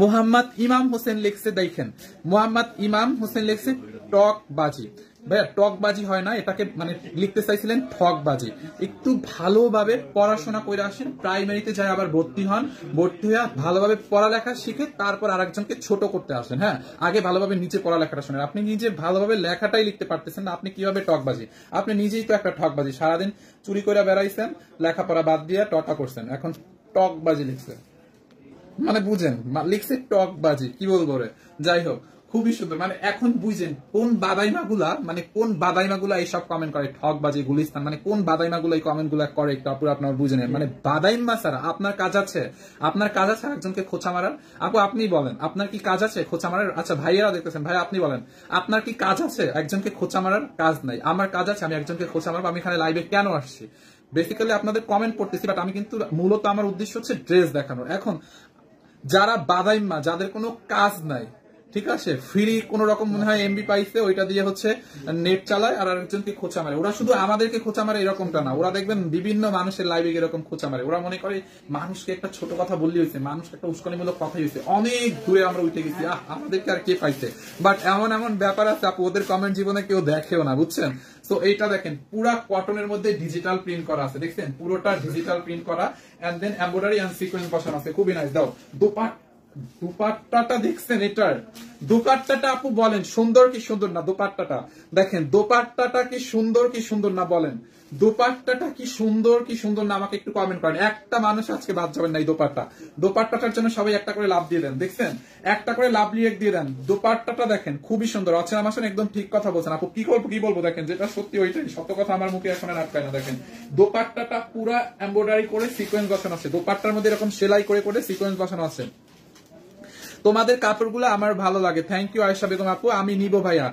মোহাম্মদ ইমাম হোসেন লিখছে, দেখেন মোহাম্মদ ইমাম হোসেন লিখছে টকবাজি। ভাইয়া টকবাজি হয় না, এটাকে মানে লিখতে চাইছিলেন ঠকবাজি। একটু ভালোভাবে পড়াশোনা করে আসেন, প্রাইমারিতে যায় আবার ভর্তি হন, ভর্তি হয়ে ভালোভাবে পড়ালেখা শিখে তারপর আরেকজনকে ছোট করতে আসেন। হ্যাঁ, আগে ভালোভাবে নিচে পড়ালেখাটা শোনেন। আপনি নিজে ভালোভাবে লেখাটাই লিখতে পারতেছেন না, আপনি কিভাবে টকবাজি? আপনি নিজেই তো একটা ঠকবাজি, সারাদিন চুরি করে বেড়াইছেন, লেখাপড়া বাদ দিয়ে টকা করছেন, এখন টকবাজি লিখছে, মানে বুঝেন লিখছে টকবাজি, কি বলবো রে। যাই হোক, খুবই সুন্দর, মানে এখন বুঝেন কোন বাদাইমাগুলা, মানে কোন বাদাইমাগুলা এইসব কমেন্ট করে, ঠকবাজি গুলিস্তান, মানে কোন বাদাইমাগুলা এই কমেন্ট গুলা করে, একটু আপু আপনার বুঝে নেন। মানে বাদাইমা ছাড়া আপনার কাজ আছে? আপনার কাজ আছে একজনকে খোঁচা মারার? আপু আপনি বলেন, আপনার কি কাজ আছে খোঁচা মারার? আচ্ছা ভাইয়েরা দেখতেছেন, ভাই আপনি বলেন, আপনার কি কাজ আছে? একজনকে খোঁচা মারার কাজ নাই, আমার কাজ আছে, আমি একজনকে খোঁচা মারবো। আমি এখানে লাইভে কেন আসছি? বেসিক্যালি আপনাদের কমেন্ট পড়তেছি, বাট আমি কিন্তু মূলত আমার উদ্দেশ্য হচ্ছে ড্রেস দেখানোর। এখন যারা বাদাইম্মা, যাদের কোনো কাজ নাই, ঠিক আছে, ফ্রি কোন রকম মনে হয় এমবি পাইছে, ওইটা দিয়ে হচ্ছে নেট চালায়, আর আরেকজনকে খোঁচা মারে। ওরা শুধু আমাদেরকে খোঁচা মারে এরকমটা না, ওরা দেখবেন বিভিন্ন মানুষের লাইভে এরকম খোঁচা মারে। ওরা মনে করে মানুষকে একটা ছোট কথা বললে হয়েছে, মানুষকে একটা উস্কানিমূলক কথা হয়েছে, অনেক দূরে আমরা উঠে গেছি, আমাদেরকে আর কে পাইছে। বাট এমন এমন ব্যাপার আছে আপু, ওদের কমেন্ট জীবনে কেউ দেখেও না, বুঝছেন। তো এইটা দেখেন পুরা কটনের মধ্যে ডিজিটাল প্রিন্ট করা আছে, দেখছেন পুরোটা ডিজিটাল প্রিন্ট করা, and then embroidery and sequence বসানো আছে, খুবই নাইস। দাও দুপাট্টাটা দেখছেন, এটার দুপাট্টাটা আপু বলেন সুন্দর কি সুন্দর না? দুপাট্টাটা দেখেন, দোপাট্টাটা কি সুন্দর না বলেন? দোপাট্টাটা কি সুন্দর না? আমাকে একটু কমেন্ট করেন। একটা মানুষ আজকে বাদ যাবেন না এই দোপাট্টাটার জন্য সবাই একটা করে লাভ দিয়ে দেন, দেখছেন একটা করে লাভ লিখ দিয়ে দেন। দোপাট্টাটা দেখেন খুবই সুন্দর। অচেনা মাসেন একদম ঠিক কথা বলছেন আপু, কি বলবো দেখেন, যেটা সত্যি ওইটাই সত্য কথা, আমার মুখে এখন আর আটকায় না। দেখেন দোপাট্টাটা পুরা এমব্রয়ডারি করে সিকোয়েন্স বসানো আছে, দোপাট্টার মধ্যে এরকম সেলাই করে সিকোয়েন্স বসানো আছে। তোমাদের কাপড়গুলো আমার ভালো লাগে, থ্যাংক ইউ আয়েশা বেগম আপু, আমি নিব ভাইয়া।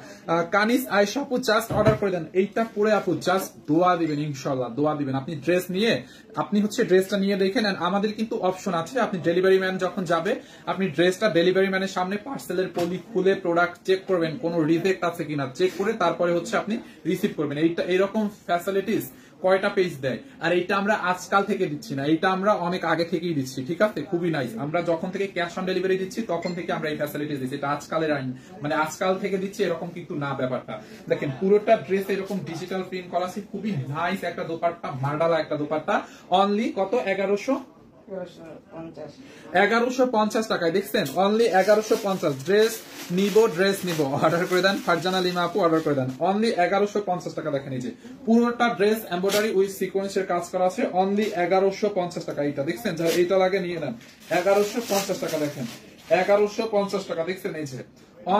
কানিস আয়েশা আপু জাস্ট অর্ডার করে দেন, এইটা পরে আপু জাস্ট দোয়া দিবেন, ইনশাল্লাহ দোয়া দিবেন। আপনি ড্রেস নিয়ে আপনি হচ্ছে ড্রেসটা নিয়ে দেখেন, আমাদের কিন্তু অপশন আছে, আপনি ডেলিভারি ম্যান যখন যাবে আপনি ড্রেসটা ডেলিভারি ম্যানের সামনে পার্সেলের পলি খুলে প্রোডাক্ট চেক করবেন, কোন রিজেক্ট আছে কিনা চেক করে তারপরে হচ্ছে আপনি রিসিভ করবেন। এইটা এরকম ফ্যাসিলিটিস কয়টা পেজ দেয়, আর এইটা আমরা আজকাল থেকে দিচ্ছি না, এইটা আমরা অনেক আগে থেকেই দিচ্ছি, ঠিক আছে, খুবই নাইস। আমরা যখন থেকে ক্যাশ অন ডেলিভারি দিচ্ছি তখন থেকে আমরা এই ফ্যাসিলিটিস দিচ্ছি, এটা আজকালের আইন, মানে আজকাল থেকে দিচ্ছি এরকম কিন্তু না ব্যাপারটা। দেখেন পুরোটা ড্রেস এরকম ডিজিটাল প্রিন্ট করা আছে, খুবই নাইস একটা দোপাট্টা, মার্ডালা একটা দোপাট্টা। অনলি কত? 1150 টাকায়, দেখছেন অনলি 1150। ড্রেস নিব অর্ডার করে দেন, ফারজানা লিমা আপু অর্ডার করে দেন, অনলি 1150 টাকা। দেখেন এই যে পুরোটা ড্রেস এমব্রয়ডারি উইথ সিকোয়েন্সের কাজ করা আছে, অনলি 1150 টাকা। এইটা দেখছেন, যা এইটা লাগে নিয়ে নেন, 1150 টাকা। দেখেন 1150 টাকা, দেখছেন এই যে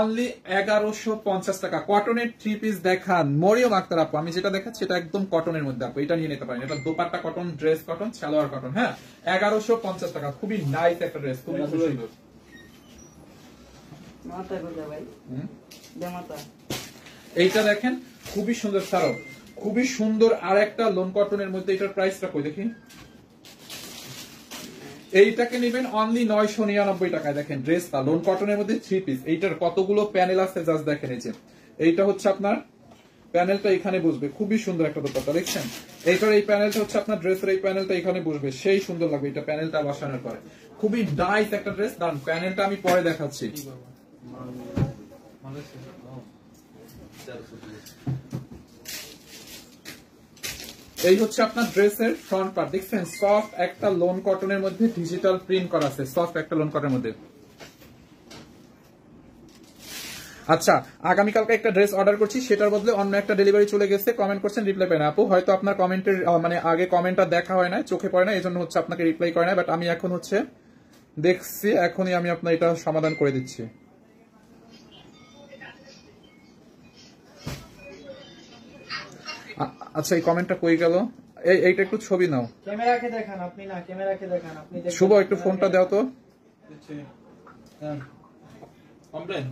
অনলি 1150 টাকা। কটনের 3 পিস দেখান মরিয়ম আক্তার আপু, আমি যেটা দেখাচ্ছি এটা একদম কটনের মধ্যে আপু, এটা নিয়ে নিতে পারেন। এটা dupatta cotton, dress cotton, salwar cotton, হ্যাঁ 1150 টাকা। খুবই নাইস একটা ড্রেস, খুবই সুন্দর। এইটা দেখেন খুবই সুন্দর সারো, খুবই সুন্দর। আর একটা লোন কটনের মধ্যে এটার প্রাইসটা কই দেখি, এইটাকে নেবেন অনলি 999 টাকায়। দেখেন ড্রেসটা লোন কটনের মধ্যে 3 পিস, এইটার কতগুলো প্যানেল আছে জাস্ট দেখেন। এই যে এইটা হচ্ছে আপনার প্যানেলটা এখানে বসবে, খুবই সুন্দর একটা দোপাট্টা, দেখছেন এইটার এই প্যানেলটা হচ্ছে আপনার ড্রেসের এই প্যানেলটা এখানে বসবে, সেই সুন্দর লাগবে এটা প্যানেলটা বসানোর পরে। খুবই নাইস একটা ড্রেস, দাঁড়ান প্যানেলটা আমি পরে দেখাচ্ছি। এই হচ্ছে আপনার ড্রেসের ফ্রন্ট পার্ট, দেখছেন সফট একটা লোন কটনের মধ্যে ডিজিটাল প্রিন্ট করা আছে, সফট একটা লোন কটনের মধ্যে। আচ্ছা আগামীকালকে একটা ড্রেস অর্ডার করছি, সেটার বদলে অন্য একটা ডেলিভারি চলে গেছে, কমেন্ট করছেন রিপ্লাই পাই না আপু, হয়তো আপনার কমেন্টের মানে আগে কমেন্টটা দেখা হয় না, চোখে পড়ে না, এই জন্য হচ্ছে আপনাকে রিপ্লাই করে না। বাট আমি এখন হচ্ছে দেখছি, এখনই আমি আপনার এটা সমাধান করে দিচ্ছি। আচ্ছা এই কমেন্টটা কই গেল? এইটা একটু ছবি নাও, ক্যামেরাকে দেখান আপনি, না ক্যামেরাকে দেখান আপনি। শুভ একটু ফোনটা দাও তো। কমপ্লেন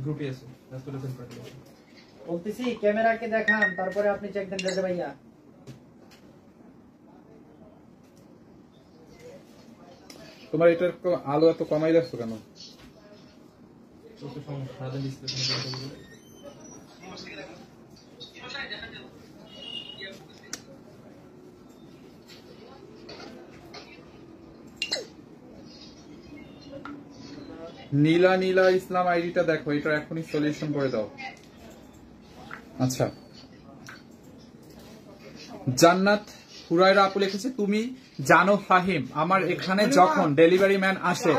গ্রুপে আছে বলতেছি, ক্যামেরাকে দেখান তারপরে আপনি চেক দেন দাদা ভাইয়া। তোমার এটার আলো এত কমাই যাচ্ছ কেন? নীলা ইসলাম আইডিটা দেখো, এটা এখনই সলিউশন করে দাও। আচ্ছা জান্নাত হুরায়রা আপু লিখেছে, তুমি জানো ফাহিম, আমার এখানে যখন ডেলিভারি ম্যান আসে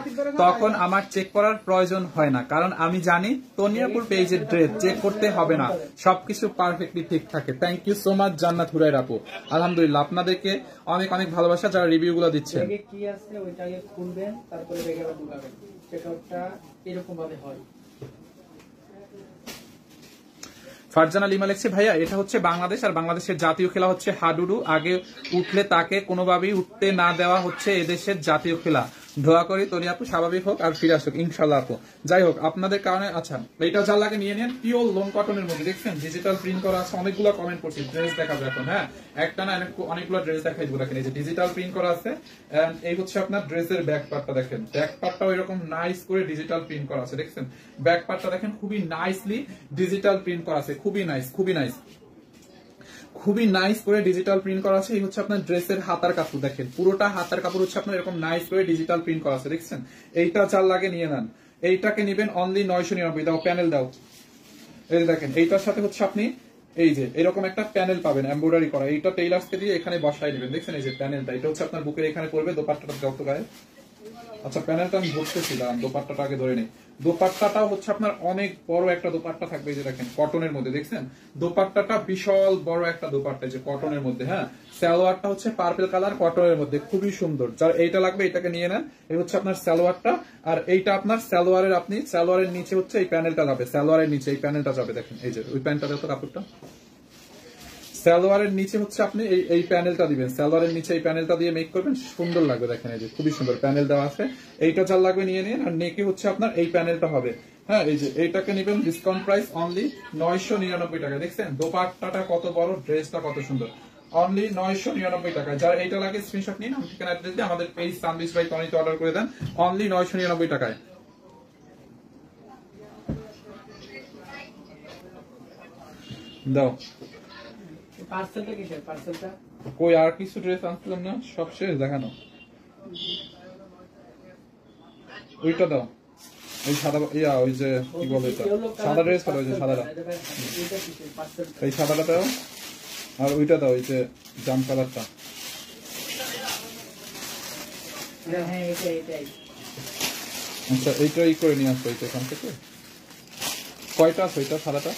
তখন আমার চেক করার প্রয়োজন হয় না, কারণ আমি জানি তনিয়াপুর পেজের ড্রেস চেক করতে হবে না, সবকিছু পারফেক্টলি ঠিক থাকে। থ্যাংক ইউ সো মাচ জান্নাত হুরায়রা আপু, আলহামদুলিল্লাহ আপনাদেরকে অনেক অনেক ভালোবাসা যারা রিভিউ গুলো দিচ্ছেন। কি আছে ওইটাকে খুলবেন, তারপরে ব্যাগে ঢুকাবেন, চেকআউটটা এরকম ভাবে হয়। ফারজানা লিমা লিখছে, ভাইয়া এটা হচ্ছে বাংলাদেশ, আর বাংলাদেশের জাতীয় খেলা হচ্ছে হাডুডু, আগে উঠলে তাকে কোনোভাবেই উঠতে না দেওয়া হচ্ছে এদেশের জাতীয় খেলা, দোয়া করি তনি আপু স্বাভাবিক হোক আর ফিরে আসুক ইনশাল্লাহ আপু। যাই হোক আপনাদের কারণে আচ্ছা এইটা যা লাগে নিয়ে নেন, পিওর লোন কটনের মধ্যে দেখছেন ডিজিটাল প্রিন্ট করা আছে। অনেকগুলো কমেন্ট করছি, ড্রেস দেখাবো এখন। হ্যাঁ একটা না অনেকগুলো ড্রেস দেখাই দেবো। দেখেন এই যে ডিজিটাল প্রিন্ট করা আছে, এই হচ্ছে আপনার ড্রেসের ব্যাক পার্টটা। দেখেন ব্যাক পার্টটাও এরকম নাইস করে ডিজিটাল প্রিন্ট করা আছে। দেখছেন ব্যাক পার্টটা দেখেন খুবই নাইসলি ডিজিটাল প্রিন্ট করা আছে, খুবই নাইস, খুবই নাইস, খুবই নাইস করে ডিজিটাল প্রিন্ট করা আছে। এই হচ্ছে আপনার ড্রেসের হাতার কাপড়। দেখেন পুরোটা হাতার কাপড় হচ্ছে আপনার এরকম নাইস করে ডিজিটাল প্রিন্ট করা আছে। দেখছেন এইটা চার লাগে নিয়ে নেন, এইটাকে নিবেন অনলি 999। দাও প্যানেল দাও। এই দেখেন এইটার সাথে হচ্ছে আপনি এই যে এরকম একটা প্যানেল পাবেন এমব্রয়ডারি করা, এইটা টেইলার্সকে দিয়ে এখানে বসাই নেবেন। দেখছেন এই যে প্যানেলটা, এটা হচ্ছে আপনার বুকের এখানে পড়বে। দোপাট্টাটা যত গায়ে, আচ্ছা প্যানেলটা আমি ধরতেছিলাম, দোপাট্টাটা আগে ধরে নেই। দোপাট্টাটাও হচ্ছে আপনার অনেক বড় একটা দোপাট্টা থাকবে। এই যে দেখেন কটনের মধ্যে, দেখছেন দোপাট্টাটা বিশাল বড় একটা দোপাট্টা যে কটনের মধ্যে। হ্যাঁ সালোয়ারটা হচ্ছে পার্পল কালার কটনের মধ্যে, খুবই সুন্দর। যার এইটা লাগবে এটাকে নিয়ে নেন। এই হচ্ছে আপনার সালোয়ারটা, আর এইটা আপনার সালোয়ারের, আপনি সালোয়ারের নিচে হচ্ছে এই প্যানেলটা যাবে, সালোয়ারের নিচে এই প্যানেলটা যাবে। দেখেন এই যে ওই প্যান্টটা দেখো কাপড়টা, সালোয়ারের নিচে হচ্ছে আপনি এই প্যানেলটা দিবেন। সালোয়ারের নিচে এই প্যানেলটা দিয়ে মেক করবেন, সুন্দর লাগবে। দেখেন এই যে খুবই সুন্দর প্যানেল দেওয়া আছে। এইটা যার লাগবে নিয়ে নিন। আর নেকে হচ্ছে আপনার এই প্যানেলটা হবে। হ্যাঁ এই যে এইটাকে নেবেন ডিসকাউন্ট প্রাইস অনলি 999 টাকা। দেখছেন দোপাট্টাটা কত বড়, ড্রেসটা কত সুন্দর, অনলি 999 টাকা। যার এইটা লাগে স্ক্রিনশট নিন, আমি ঠিকানা অ্যাড্রেস দিয়ে আমাদের পেজ সানবিস বাই টনিতে অর্ডার করে দেন অনলি 999 টাকায়। দাও পার্সেলটা কিসের? পার্সেলটা কই আর কিছু ড্রেস আনছিলাম না, সব শেষ দেখানো। ওইটা দাও, ওই সাদা ইয়া, ওই যে কি বলে এটা সাদা ড্রেস, ওই যে সাদাটা, এই সাদাটা দাও। আর ওইটা দাও, ওই যে জাম কালারটা। আচ্ছা এইটা ই করে নিয়ে আসো, এইটা এখান থেকে। কয়টা আছে ওইটা সাদাটা?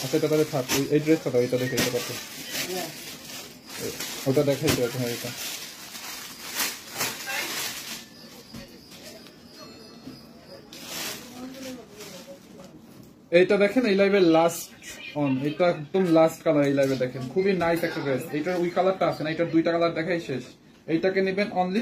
আচ্ছা এটা তাহলে থাক, এই ড্রেসটা দাও, এটা দেখে এটা কত, ওটা দেখাই তো। হ্যাঁ এটা এইটা দেখেন এই লাইভের লাস্ট অন, এটা একদম লাস্ট কালার এই লাইভে। দেখেন খুবই নাইস একটা ড্রেস। এইটার ওই কালারটা আছে না, এটার দুইটা কালার দেখাই শেষ। এইটাকে নেবেন অনলি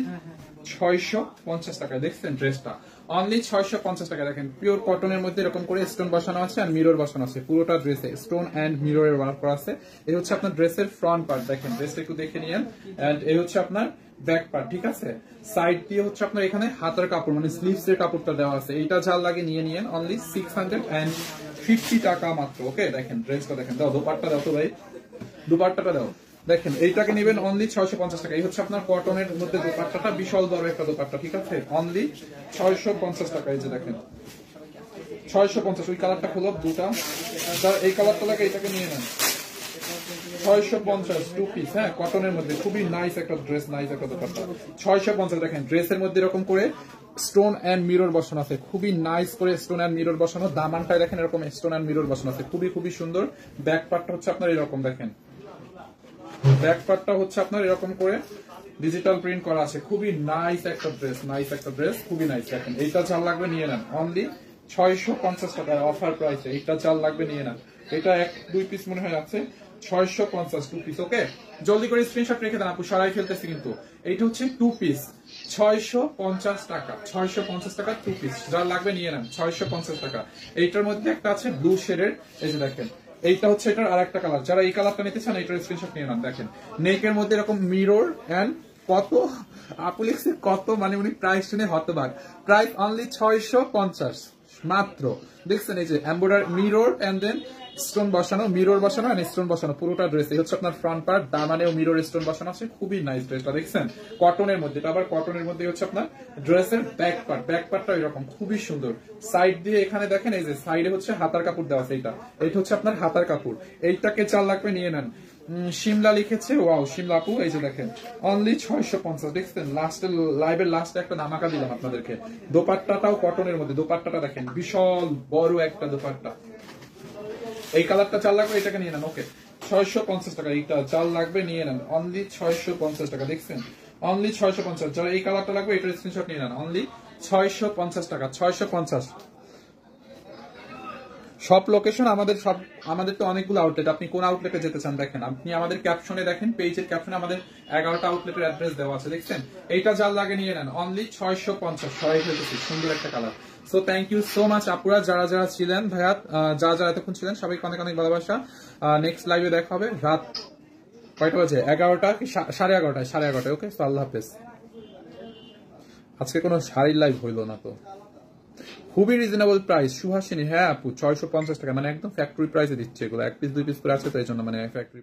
650 টাকা। দেখছেন ড্রেসটা অনলি 650 টাকা। দেখেন পিওর কটনের মধ্যে এরকম করে স্টোন বসানো আছে আর মিরর বসানো আছে। পুরোটা ড্রেসে স্টোন এন্ড মিররের ওয়ার্ক করা আছে। এই হচ্ছে আপনার ড্রেসের ফ্রন্ট পার্ট। দেখেন ড্রেসটা একটু দেখে নিয়েন। এন্ড এই হচ্ছে আপনার ব্যাক পার্ট, ঠিক আছে। সাইড দিয়ে হচ্ছে আপনার এখানে হাতের কাপড় মানে স্লিভস এর কাপড়টা দেওয়া আছে। এইটা যার লাগে নিয়ে নিয়েন অনলি 650 টাকা মাত্র। ওকে দেখেন ড্রেসটা দেখেন। দাও দোপাট্টা দাও তো ভাই, দোপাট্টাটা দাও। দেখেন এইটাকে নেবেন অনলি 650 টাকা। এই হচ্ছে আপনার কটনের মধ্যে দোপাট্টাটা, বিশাল বড় একটা দোপাট্টা, ঠিক আছে। অনলি 650 টাকা। এই যে দেখেন 650। ওই কালারটা খুলো দুটা, এই কালারটা লাগে এইটাকে নিয়ে নেন 650 টু পিস। হ্যাঁ কটনের মধ্যে খুবই নাইস একটা ড্রেস, নাইস একটা দোপাট্টা 650। দেখেন ড্রেসের মধ্যে এরকম করে স্টোন এন্ড মিরর বসানো আছে, খুবই নাইস করে স্টোন এন্ড মিরর বসানো। দামানটায় দেখেন এরকম স্টোন এন্ড মিরর বসানো আছে, খুবই খুবই সুন্দর। ব্যাক পার্টটা হচ্ছে আপনার এরকম, দেখেন ব্যাক পার্টটা হচ্ছে আপনার এরকম করে ডিজিটাল প্রিন্ট করা আছে। খুবই নাইস একটা ড্রেস, নাইস একটা ড্রেস, খুবই নাইস। দেখেন এইটা চাল লাগবে নিয়ে নেন অনলি 650 টাকায় অফার প্রাইসে। এইটা চাল লাগবে নিয়ে নেন। এটা এক দুই পিস মনে হয় আছে, 650 টু পিস। ওকে জলদি করে স্ক্রিনশট রেখে দেন আপু, সরাই ফেলতেছি কিন্তু। এইটা হচ্ছে টু পিস 650 টাকা, 650 টাকা টু পিস। যার লাগবে নিয়ে নেন 650 টাকা। এইটার মধ্যে একটা আছে ব্লু শেডের, এই যে দেখেন এইটা হচ্ছে এটার আর একটা কালার। যারা এই কালারটা নিতে চান এইটার স্ক্রিনশট নিয়ে নেন। দেখেন নেকের মধ্যে এরকম মিরর এন্ড কত আপু লিখছে কত, মানে উনি প্রাইস শুনে হতবাক। প্রাইস অনলি 650 মাত্র। দেখছেন এই যে embroidery mirror and then stone বসানো, মিরর বসানো এন্ড স্টোন বসানো পুরোটা ড্রেস। এই হচ্ছে আপনার ফ্রন্ট পার্ট, দামানেও মিরর স্টোন বসানো আছে। খুবই নাইস ড্রেসটা, দেখছেন কটনের মধ্যে। এটা আবার কটনের মধ্যে হচ্ছে আপনার ড্রেসের ব্যাক পার্ট, ব্যাক পার্টটা এরকম খুবই সুন্দর। সাইড দিয়ে এখানে দেখেন এই যে সাইডে হচ্ছে হাতার কাপড় দেওয়া আছে। এইটা হচ্ছে আপনার হাতার কাপড়। এইটাকে চাল লাগবে নিয়ে নেন। শিমলা লিখেছে, ওয়াও শিমলা আপু। এই যে দেখেন অনলি 650। দেখছেন লাস্টের লাইভের লাস্টে একটা ধামাকা দিলাম আপনাদেরকে। দোপাট্টাটাও কটনের মধ্যে, দোপাট্টাটা দেখেন বিশাল বড় একটা দোপাট্টা। এই কালারটা চাল লাগবে, এটাকে নিয়ে নেন। ওকে 650 টাকা। এইটা চাল লাগবে নিয়ে নেন অনলি 650 টাকা। দেখছেন অনলি 650। যারা এই কালারটা লাগবে এটার স্ক্রিনশট নিয়ে নেন অনলি 650 টাকা। 650 সব লোকেশন আমাদের তো অনেকগুলো আউটলেট, আপনি কোন আউটলেটে যেতে চান দেখেন, আপনি আমাদের ক্যাপশনে দেখেন, পেজের ক্যাপশনে আমাদের 11টা আউটলেটের অ্যাড্রেস দেওয়া আছে, দেখছেন? এইটা যার লাগে নিয়ে নেন, অনলি 650, সবাই ফেলতেছি, সুন্দর একটা colour. So thank you so much আপুরা, যারা যারা ছিলেন, ভাইয়া যারা এতক্ষণ ছিলেন, সবাইকে অনেক অনেক ভালোবাসা। নেক্সট লাইভে দেখা হবে রাত কয়টা বাজে? 11টা কি 11:30? 11:30। ওকে, তো আল্লাহ হাফেজ। আজকে কোনো শাড়ির লাইভ হইলো না তো। খুবই রিজনেবল প্রাইস সুহাসিনী। হ্যাঁ আপু, 650 টাকা, মানে একদম ফ্যাক্টরি প্রাইসে দিচ্ছে এগুলো, 1 পিস 2 পিস করে আছে তো এই জন্য, মানে ফ্যাক্টরি